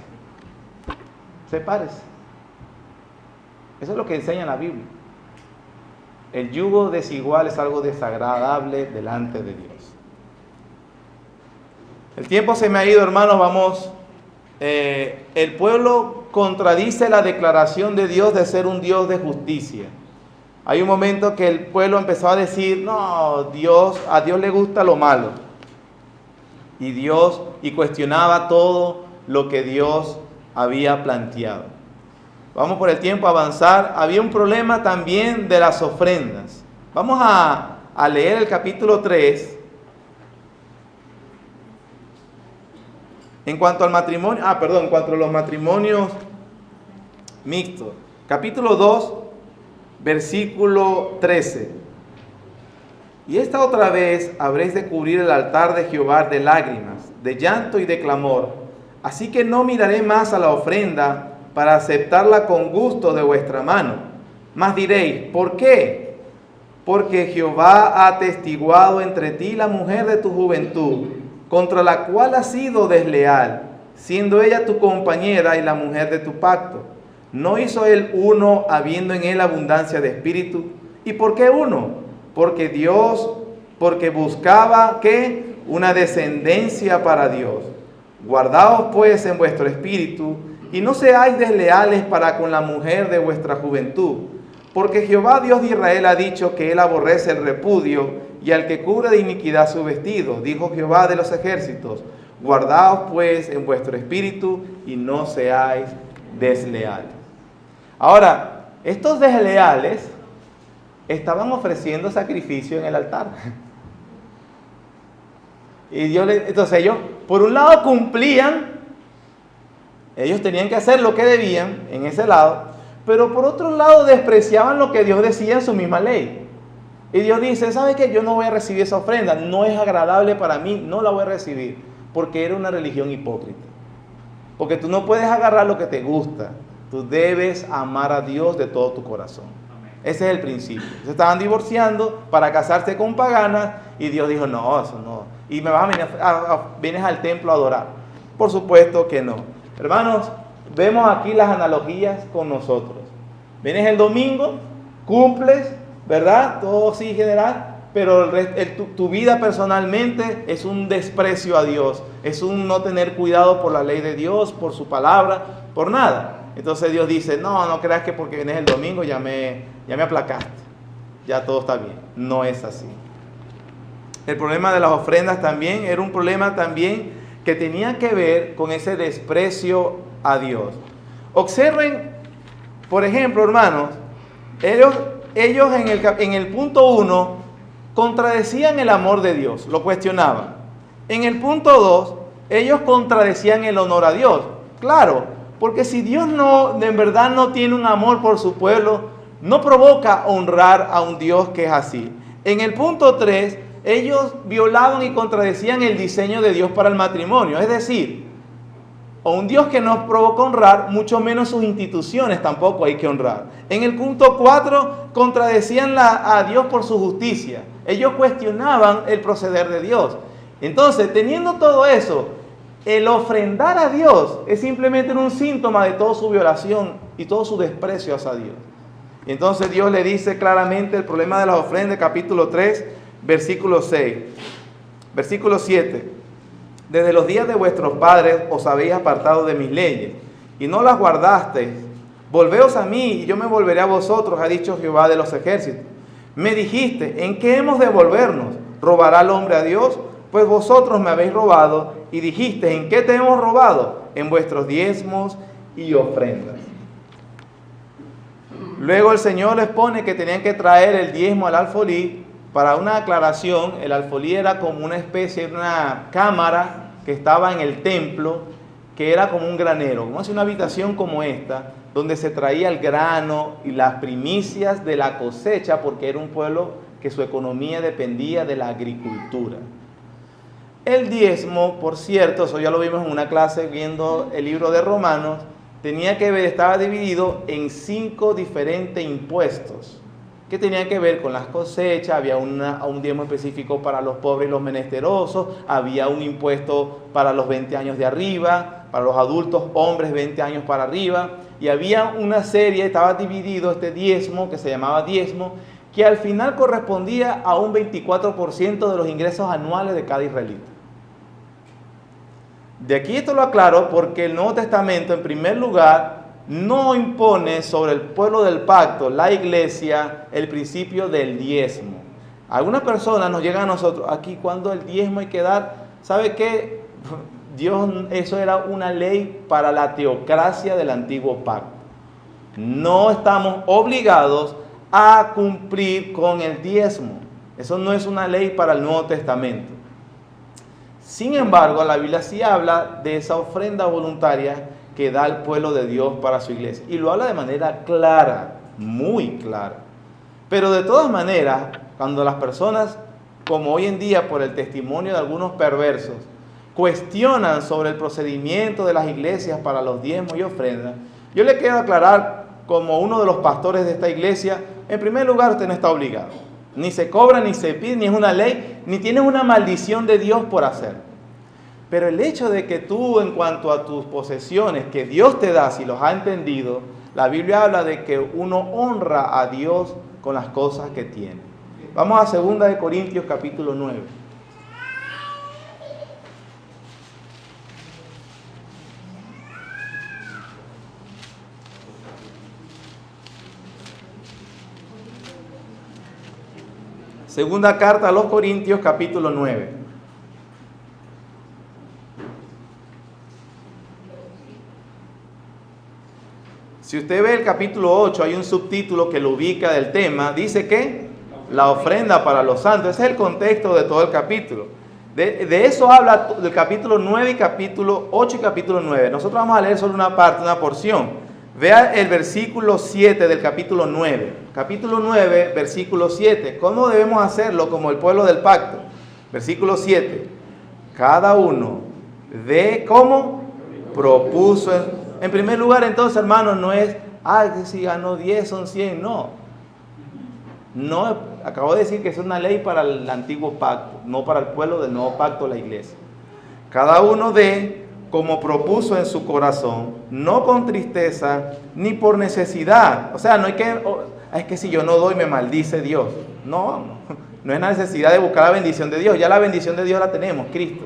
Sepárese. Eso es lo que enseña la Biblia. El yugo desigual es algo desagradable delante de Dios. El tiempo se me ha ido, hermanos, vamos. El pueblo contradice la declaración de Dios de ser un Dios de justicia. Hay un momento que el pueblo empezó a decir, no, a Dios le gusta lo malo. Y cuestionaba todo lo que Dios había planteado. Vamos por el tiempo a avanzar. Había un problema también de las ofrendas. Vamos a leer el capítulo 3. En cuanto al matrimonio, en cuanto a los matrimonios mixtos. Capítulo 2, versículo 13. Y esta otra vez habréis de cubrir el altar de Jehová de lágrimas, de llanto y de clamor. Así que no miraré más a la ofrenda para aceptarla con gusto de vuestra mano. Mas diréis, ¿por qué? Porque Jehová ha atestiguado entre ti la mujer de tu juventud, contra la cual has sido desleal, siendo ella tu compañera y la mujer de tu pacto. ¿No hizo él uno, habiendo en él abundancia de espíritu? ¿Y por qué uno? Porque buscaba, ¿qué? Una descendencia para Dios. Guardaos pues en vuestro espíritu, y no seáis desleales para con la mujer de vuestra juventud, porque Jehová Dios de Israel ha dicho que él aborrece el repudio y al que cubre de iniquidad su vestido, dijo Jehová de los ejércitos. Guardaos pues en vuestro espíritu y no seáis desleales. Ahora, estos desleales estaban ofreciendo sacrificio en el altar. Y entonces ellos, por un lado, cumplían. Ellos tenían que hacer lo que debían en ese lado, pero por otro lado despreciaban lo que Dios decía en su misma ley. Y Dios dice, ¿sabe qué? Yo no voy a recibir esa ofrenda, no es agradable para mí, no la voy a recibir, porque era una religión hipócrita. Porque tú no puedes agarrar lo que te gusta, tú debes amar a Dios de todo tu corazón. Ese es el principio. Se estaban divorciando para casarse con paganas y Dios dijo, no, eso no. Y me vas a venir vienes al templo a adorar. Por supuesto que no. Hermanos, vemos aquí las analogías con nosotros. Vienes el domingo, cumples, ¿verdad? Todo sí general, pero tu vida personalmente es un desprecio a Dios, es un no tener cuidado por la ley de Dios, por su palabra, por nada. Entonces Dios dice, no creas que porque vienes el domingo ya me aplacaste, ya todo está bien. No es así. El problema de las ofrendas también era un problema también que tenía que ver con ese desprecio a Dios. Observen, por ejemplo, hermanos, ellos en el punto 1 contradecían el amor de Dios, lo cuestionaban. En el punto 2, ellos contradecían el honor a Dios. Claro, porque si Dios en verdad no tiene un amor por su pueblo, no provoca honrar a un Dios que es así. En el punto 3, ellos violaban y contradecían el diseño de Dios para el matrimonio. Es decir, a un Dios que nos provoca honrar, mucho menos sus instituciones tampoco hay que honrar. En el punto 4, contradecían a Dios por su justicia. Ellos cuestionaban el proceder de Dios. Entonces, teniendo todo eso, el ofrendar a Dios es simplemente un síntoma de toda su violación y todo su desprecio hacia Dios. Y entonces Dios le dice claramente el problema de las ofrendas, capítulo 3, versículo 6. Versículo 7. Desde los días de vuestros padres os habéis apartado de mis leyes y no las guardasteis. Volveos a mí y yo me volveré a vosotros, ha dicho Jehová de los ejércitos. Me dijiste, ¿en qué hemos de volvernos? ¿Robará el hombre a Dios? Pues vosotros me habéis robado. Y dijiste, ¿en qué te hemos robado? En vuestros diezmos y ofrendas. Luego el Señor les pone que tenían que traer el diezmo al alfolí. Para una aclaración, el alfolí era como una especie de una cámara que estaba en el templo, que era como un granero, como una habitación como esta, donde se traía el grano y las primicias de la cosecha, porque era un pueblo que su economía dependía de la agricultura. El diezmo, por cierto, eso ya lo vimos en una clase viendo el libro de Romanos, estaba dividido en 5 diferentes impuestos que tenían que ver con las cosechas. Había un diezmo específico para los pobres y los menesterosos, había un impuesto para los 20 años de arriba, para los adultos hombres 20 años para arriba, y había una serie, estaba dividido este diezmo, que se llamaba diezmo, que al final correspondía a un 24% de los ingresos anuales de cada israelita. De aquí esto lo aclaro porque el Nuevo Testamento, en primer lugar, no impone sobre el pueblo del pacto, la iglesia, el principio del diezmo. Algunas personas nos llegan a nosotros, aquí cuando el diezmo hay que dar, ¿sabe qué? Dios, eso era una ley para la teocracia del antiguo pacto. No estamos obligados a cumplir con el diezmo. Eso no es una ley para el Nuevo Testamento. Sin embargo, la Biblia sí habla de esa ofrenda voluntaria que da el pueblo de Dios para su iglesia. Y lo habla de manera clara, muy clara. Pero de todas maneras, cuando las personas, como hoy en día por el testimonio de algunos perversos, cuestionan sobre el procedimiento de las iglesias para los diezmos y ofrendas, yo le quiero aclarar, como uno de los pastores de esta iglesia, en primer lugar, usted no está obligado. Ni se cobra, ni se pide, ni es una ley, ni tienes una maldición de Dios por hacerlo. Pero el hecho de que tú, en cuanto a tus posesiones que Dios te da, si los ha entendido, la Biblia habla de que uno honra a Dios con las cosas que tiene. Vamos a 2 de Corintios capítulo 9. Segunda carta a los Corintios capítulo 9. Si usted ve el capítulo 8, hay un subtítulo que lo ubica del tema. Dice que la ofrenda para los santos. Ese es el contexto de todo el capítulo. De eso habla del capítulo 9 y capítulo 8 y capítulo 9. Nosotros vamos a leer solo una parte, una porción. Vea el versículo 7 del capítulo 9. Capítulo 9, versículo 7. ¿Cómo debemos hacerlo como el pueblo del pacto? Versículo 7. Cada uno de cómo propuso. En primer lugar, entonces, hermanos, no es, que si ganó 10 son 100. No. No, acabo de decir que es una ley para el antiguo pacto, no para el pueblo del nuevo pacto, la iglesia. Cada uno de como propuso en su corazón, no con tristeza ni por necesidad. O sea, no hay que, es que si yo no doy me maldice Dios. No es la necesidad de buscar la bendición de Dios. Ya la bendición de Dios la tenemos, Cristo.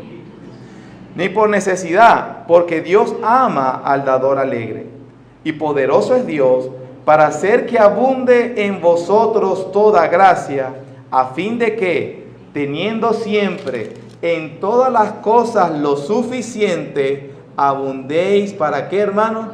Ni por necesidad, porque Dios ama al dador alegre. Y poderoso es Dios para hacer que abunde en vosotros toda gracia, a fin de que, teniendo siempre en todas las cosas lo suficiente, abundéis. ¿Para qué, hermanos?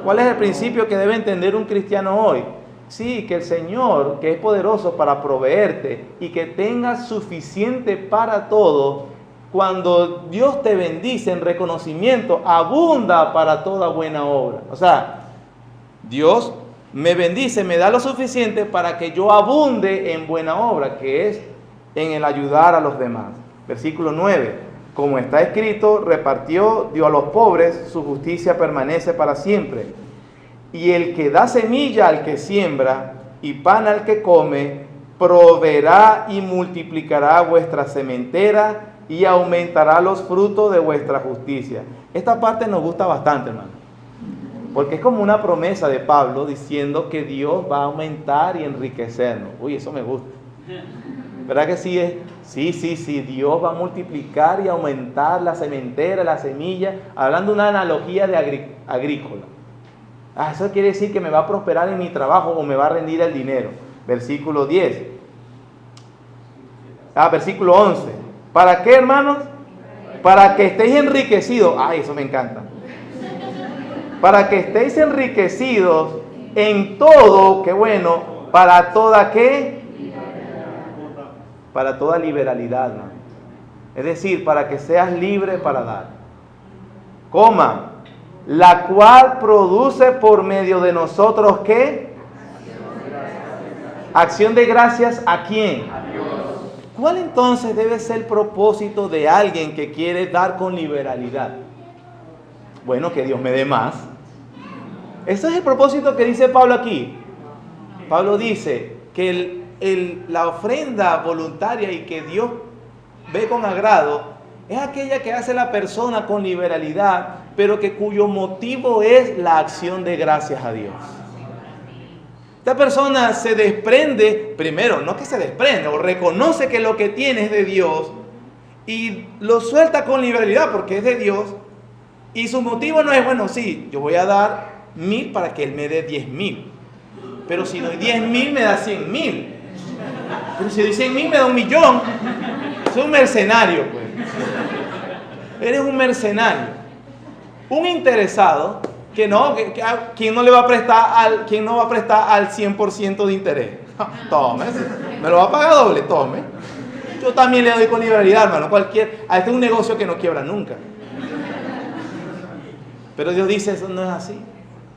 ¿Cuál es el principio que debe entender un cristiano hoy? Sí, que el Señor, que es poderoso para proveerte y que tengas suficiente para todo, cuando Dios te bendice en reconocimiento, abunda para toda buena obra. O sea, Dios me bendice, me da lo suficiente para que yo abunde en buena obra, que es en el ayudar a los demás. Versículo 9. Como está escrito, repartió, dio a los pobres, su justicia permanece para siempre. Y el que da semilla al que siembra y pan al que come, proveerá y multiplicará vuestra sementera y aumentará los frutos de vuestra justicia. Esta parte nos gusta bastante, hermano, porque es como una promesa de Pablo diciendo que Dios va a aumentar y enriquecernos. Uy, eso me gusta. ¿Verdad que sí es? Sí, Dios va a multiplicar y aumentar la sementera, la semilla, hablando de una analogía de agrícola. Eso quiere decir que me va a prosperar en mi trabajo o me va a rendir el dinero. Versículo 10. Versículo 11. ¿Para qué, hermanos? Para que estéis enriquecidos. Eso me encanta. Para que estéis enriquecidos en todo, qué bueno, para toda qué. Para toda liberalidad, ¿no? Es decir, para que seas libre para dar. La cual produce por medio de nosotros, ¿qué? Acción de gracias, ¿a quién? A Dios. ¿Cuál entonces debe ser el propósito de alguien que quiere dar con liberalidad? Bueno, que Dios me dé más. Ese es el propósito que dice Pablo aquí. Pablo dice que la ofrenda voluntaria y que Dios ve con agrado es aquella que hace la persona con liberalidad, pero que cuyo motivo es la acción de gracias a Dios. Esta persona se desprende, primero, no que se desprende, o reconoce que lo que tiene es de Dios y lo suelta con liberalidad porque es de Dios, y su motivo no es, bueno, sí, yo voy a dar 1,000 para que Él me dé 10,000, pero si doy 10,000 me da 100,000, pero si doy 100,000 me da 1,000,000. Soy un mercenario, pues. Eres un mercenario, un interesado que no, ¿quién no le va a prestar quién no va a prestar al 100% de interés? Tome, me lo va a pagar doble, tome. Yo también le doy con liberalidad, hermano. Este es un negocio que no quiebra nunca. Pero Dios dice, eso no es así.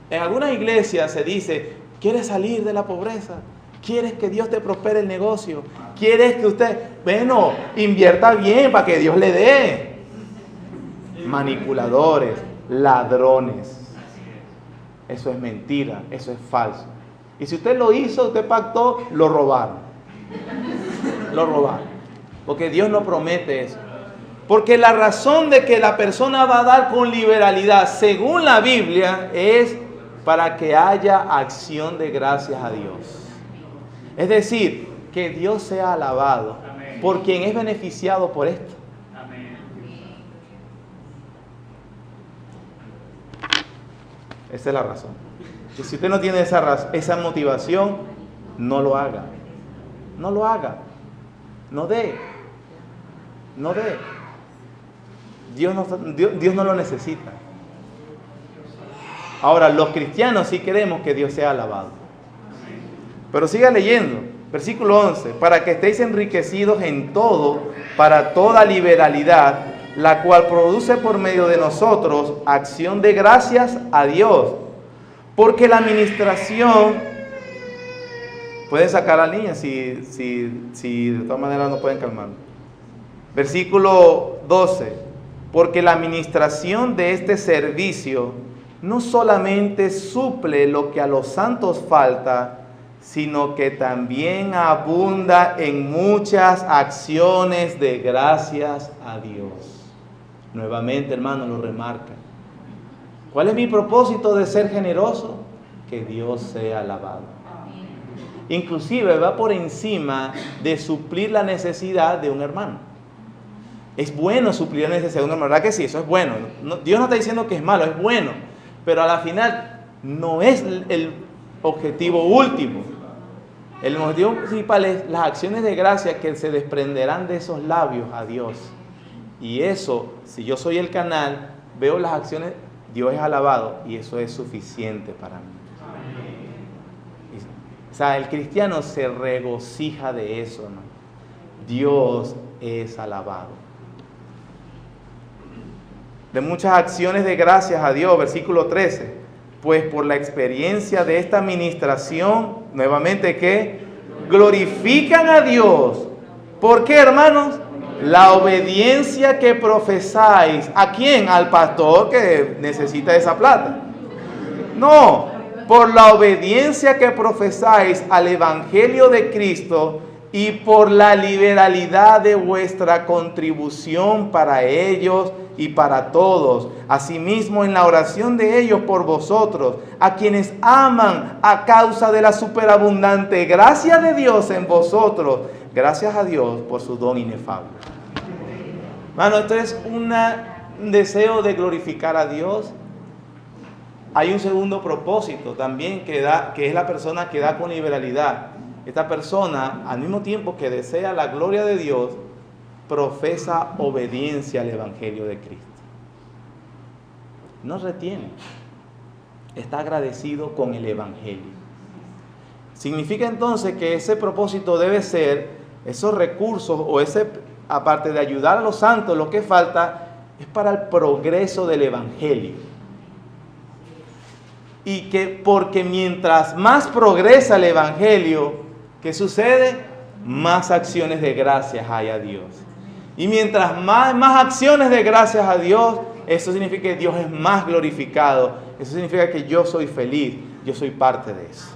En algunas iglesias se dice, ¿quieres salir de la pobreza? ¿Quieres que Dios te prospere el negocio? ¿Quieres que usted, bueno, invierta bien para que Dios le dé? Manipuladores, ladrones. Eso es mentira, eso es falso. Y si usted lo hizo, usted pactó, lo robaron. Lo robaron. Porque Dios no promete eso. Porque la razón de que la persona va a dar con liberalidad, según la Biblia, es para que haya acción de gracias a Dios. Es decir, que Dios sea alabado por quien es beneficiado por esto. Esa es la razón. Y si usted no tiene esa motivación, no lo haga. No lo haga. No dé. No dé. Dios no lo necesita. Ahora, los cristianos sí queremos que Dios sea alabado. Pero siga leyendo. Versículo 11. Para que estéis enriquecidos en todo, para toda liberalidad, la cual produce por medio de nosotros acción de gracias a Dios. Porque la administración, pueden sacar a la niña si de todas maneras no pueden calmar. Versículo 12. Porque la administración de este servicio no solamente suple lo que a los santos falta, sino que también abunda en muchas acciones de gracias a Dios. Nuevamente, hermano, lo remarca. ¿Cuál es mi propósito de ser generoso? Que Dios sea alabado. Inclusive va por encima de suplir la necesidad de un hermano. Es bueno suplir la necesidad de un hermano, ¿verdad que sí? Eso es bueno. Dios no está diciendo que es malo, es bueno. Pero a la final no es el objetivo último. El objetivo principal es las acciones de gracia que se desprenderán de esos labios a Dios. Y eso, si yo soy el canal, veo las acciones, Dios es alabado y eso es suficiente para mí. O sea, el cristiano se regocija de eso, ¿no? Dios es alabado. De muchas acciones de gracias a Dios, versículo 13. Pues por la experiencia de esta administración, nuevamente, ¿qué? Glorifican a Dios. ¿Por qué, hermanos? La obediencia que profesáis. ¿A quién? Al pastor que necesita esa plata. No, por la obediencia que profesáis al Evangelio de Cristo y por la liberalidad de vuestra contribución para ellos y para todos. Asimismo, en la oración de ellos por vosotros, a quienes aman a causa de la superabundante gracia de Dios en vosotros. Gracias a Dios por su don inefable. Hermano, esto es un deseo de glorificar a Dios. Hay un segundo propósito también que es la persona que da con liberalidad. Esta persona, al mismo tiempo que desea la gloria de Dios, profesa obediencia al Evangelio de Cristo. No retiene. Está agradecido con el Evangelio. Significa entonces que ese propósito debe ser, esos recursos o aparte de ayudar a los santos, lo que falta es para el progreso del Evangelio. Y que porque mientras más progresa el Evangelio, ¿qué sucede? más acciones de gracias hay a Dios. Y mientras más acciones de gracias a Dios, eso significa que Dios es más glorificado. Eso significa que yo soy feliz, yo soy parte de eso.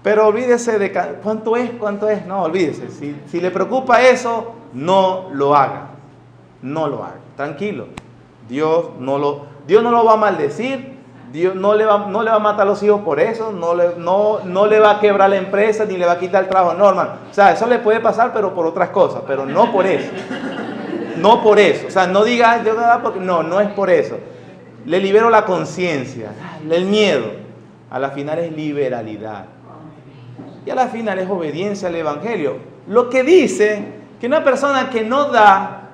Pero olvídese de cuánto es, no, olvídese. Si le preocupa eso, no lo haga. No lo haga. Tranquilo. Dios no lo va a maldecir. Dios no le va a matar a los hijos por eso. No le va a quebrar la empresa ni le va a quitar el trabajo. No, hermano. O sea, eso le puede pasar, pero por otras cosas. Pero no por eso. No por eso. O sea, no diga, no es por eso. Le libero la conciencia, el miedo. A la final es liberalidad. Y a la final es obediencia al Evangelio. Lo que dice que una persona que no da,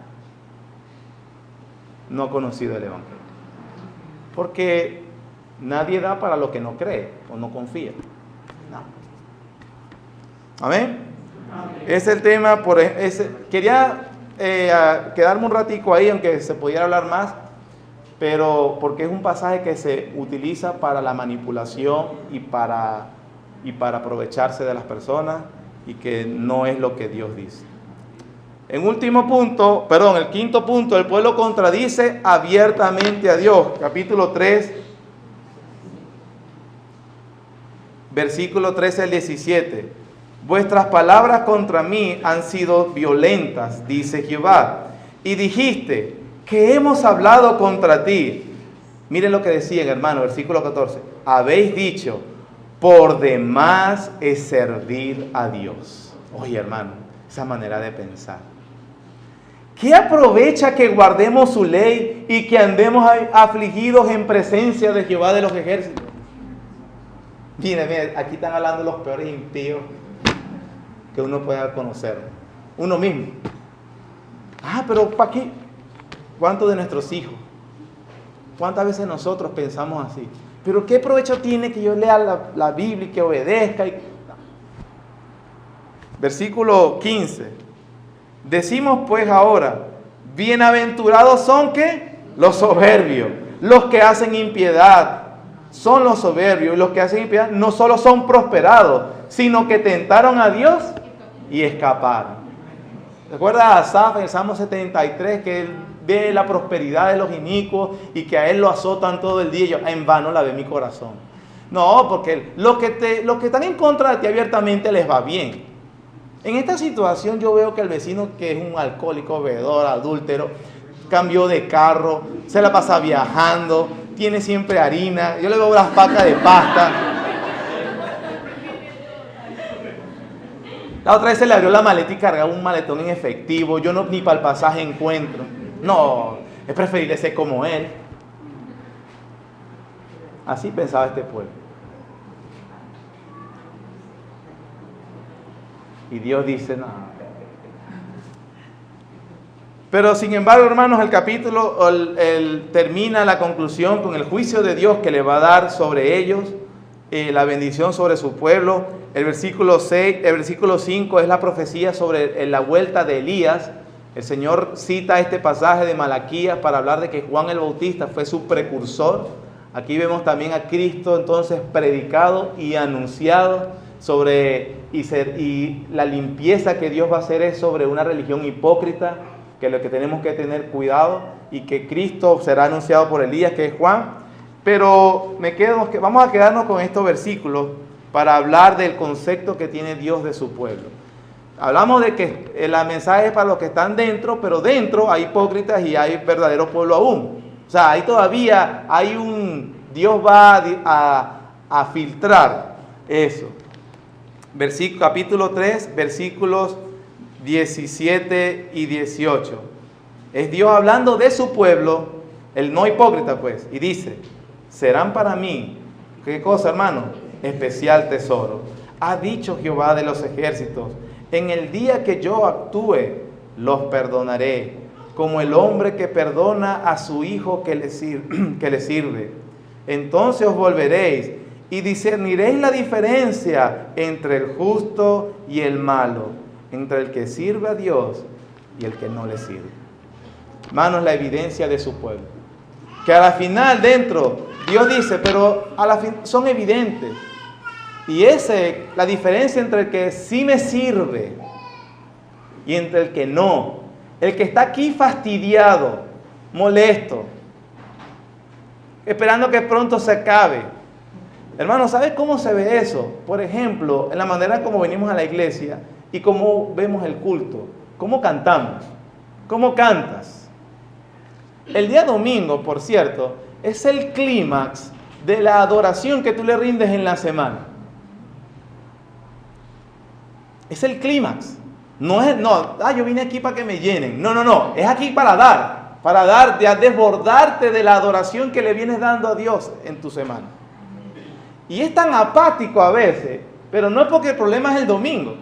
no ha conocido el Evangelio. Porque nadie da para lo que no cree o no confía. No. ¿Amén? Ese es el tema. Quería quedarme un ratico ahí, aunque se pudiera hablar más, pero porque es un pasaje que se utiliza para la manipulación y para aprovecharse de las personas, y que no es lo que Dios dice. El quinto punto, el pueblo contradice abiertamente a Dios. Capítulo 3, versículo 13 al 17. Vuestras palabras contra mí han sido violentas, dice Jehová, y dijiste que hemos hablado contra ti. Miren lo que decían, hermano, versículo 14. Habéis dicho, por demás es servir a Dios. Oye, hermano, esa manera de pensar. ¿Qué aprovecha que guardemos su ley y que andemos afligidos en presencia de Jehová de los ejércitos? Mire, aquí están hablando los peores impíos que uno pueda conocer. Uno mismo. Pero ¿para qué? ¿Cuántos de nuestros hijos? ¿Cuántas veces nosotros pensamos así? ¿Pero qué provecho tiene que yo lea la Biblia y que obedezca? No. Versículo 15. Decimos pues ahora, bienaventurados son ¿qué? Los soberbios, los que hacen impiedad. Son los soberbios, y los que hacen impiedad no solo son prosperados, sino que tentaron a Dios y escaparon. ¿Recuerda a Asaf en el Salmo 73 que él ve la prosperidad de los inicuos y que a él lo azotan todo el día? Y yo, en vano la ve mi corazón. No, porque los que están en contra de ti abiertamente les va bien. En esta situación yo veo que el vecino, que es un alcohólico, bebedor, adúltero, cambió de carro, se la pasa viajando, tiene siempre harina, yo le veo las pacas de pasta. La otra vez se le abrió la maleta y cargaba un maletón en efectivo. Yo ni para el pasaje encuentro. No, es preferible ser como él. Así pensaba este pueblo. Y Dios dice, no. Pero sin embargo, hermanos, el capítulo termina la conclusión con el juicio de Dios que le va a dar sobre ellos, la bendición sobre su pueblo. El versículo 5 es la profecía sobre la vuelta de Elías. El Señor cita este pasaje de Malaquías para hablar de que Juan el Bautista fue su precursor. Aquí vemos también a Cristo entonces predicado y anunciado y la limpieza que Dios va a hacer es sobre una religión hipócrita, que lo que tenemos que tener cuidado, y que Cristo será anunciado por Elías, que es Juan. Pero vamos a quedarnos con estos versículos para hablar del concepto que tiene Dios de su pueblo. Hablamos de que el mensaje es para los que están dentro, pero dentro hay hipócritas y hay verdadero pueblo aún. O sea, ahí todavía Dios va a filtrar eso. Capítulo 3, versículos 17 y 18. Es Dios hablando de su pueblo, el no hipócrita pues, y dice, serán para mí, ¿qué cosa, hermano? Especial tesoro. Ha dicho Jehová de los ejércitos, en el día que yo actúe, los perdonaré, como el hombre que perdona a su hijo que le sirve. Entonces os volveréis y discerniréis la diferencia entre el justo y el malo, entre el que sirve a Dios y el que no le sirve. Hermanos, la evidencia de su pueblo. Que a la final dentro, Dios dice, pero a la fin son evidentes. Y la diferencia entre el que sí me sirve y entre el que no. El que está aquí fastidiado, molesto, esperando que pronto se acabe. Hermano, ¿sabes cómo se ve eso? Por ejemplo, en la manera como venimos a la iglesia y cómo vemos el culto. ¿Cómo cantamos? ¿Cómo cantas? El día domingo, por cierto, es el clímax de la adoración que tú le rindes en la semana. Es el clímax. No, yo vine aquí para que me llenen. No. Es aquí para dar, desbordarte de la adoración que le vienes dando a Dios en tu semana. Y es tan apático a veces, pero no es porque el problema es el domingo,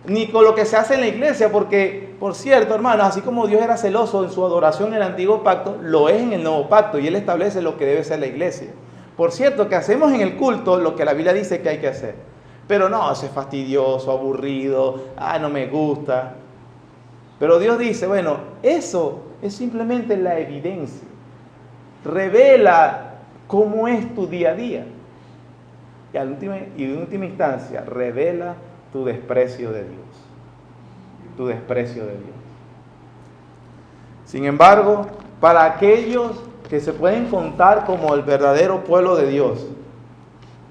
ni con lo que se hace en la iglesia, porque, por cierto, hermanos, así como Dios era celoso en su adoración en el antiguo pacto, lo es en el nuevo pacto, y Él establece lo que debe ser la iglesia. Por cierto, que hacemos en el culto lo que la Biblia dice que hay que hacer. Pero no, eso es fastidioso, aburrido, no me gusta. Pero Dios dice, bueno, eso es simplemente la evidencia. Revela cómo es tu día a día. Y en última instancia, revela tu desprecio de Dios. Tu desprecio de Dios. Sin embargo, para aquellos que se pueden contar como el verdadero pueblo de Dios,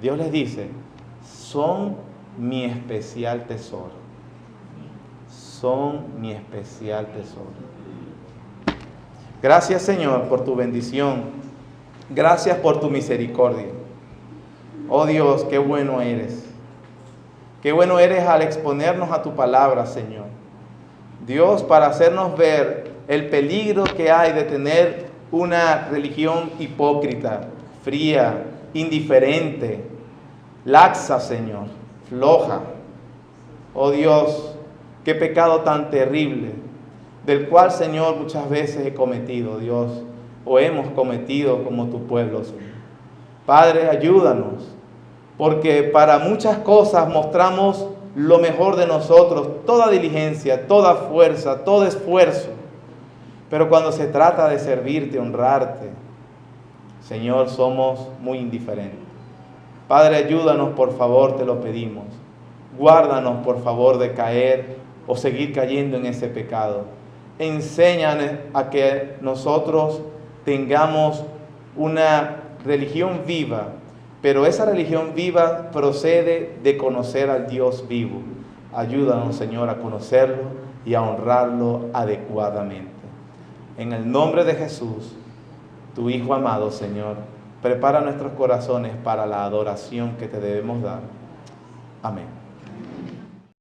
Dios les dice, son mi especial tesoro. Son mi especial tesoro. Gracias, Señor, por tu bendición. Gracias por tu misericordia. Oh Dios, qué bueno eres. Qué bueno eres al exponernos a tu palabra, Señor. Dios, para hacernos ver el peligro que hay de tener una religión hipócrita, fría, indiferente, laxa, Señor, floja. Oh Dios, qué pecado tan terrible, del cual, Señor, muchas veces he cometido, Dios, o hemos cometido como tu pueblo, Señor. Padre, ayúdanos, porque para muchas cosas mostramos lo mejor de nosotros, toda diligencia, toda fuerza, todo esfuerzo. Pero cuando se trata de servirte, honrarte, Señor, somos muy indiferentes. Padre, ayúdanos, por favor, te lo pedimos. Guárdanos, por favor, de caer o seguir cayendo en ese pecado. Enséñanos a que nosotros tengamos una religión viva, pero esa religión viva procede de conocer al Dios vivo. Ayúdanos, Señor, a conocerlo y a honrarlo adecuadamente. En el nombre de Jesús, tu Hijo amado, Señor, prepara nuestros corazones para la adoración que te debemos dar. Amén.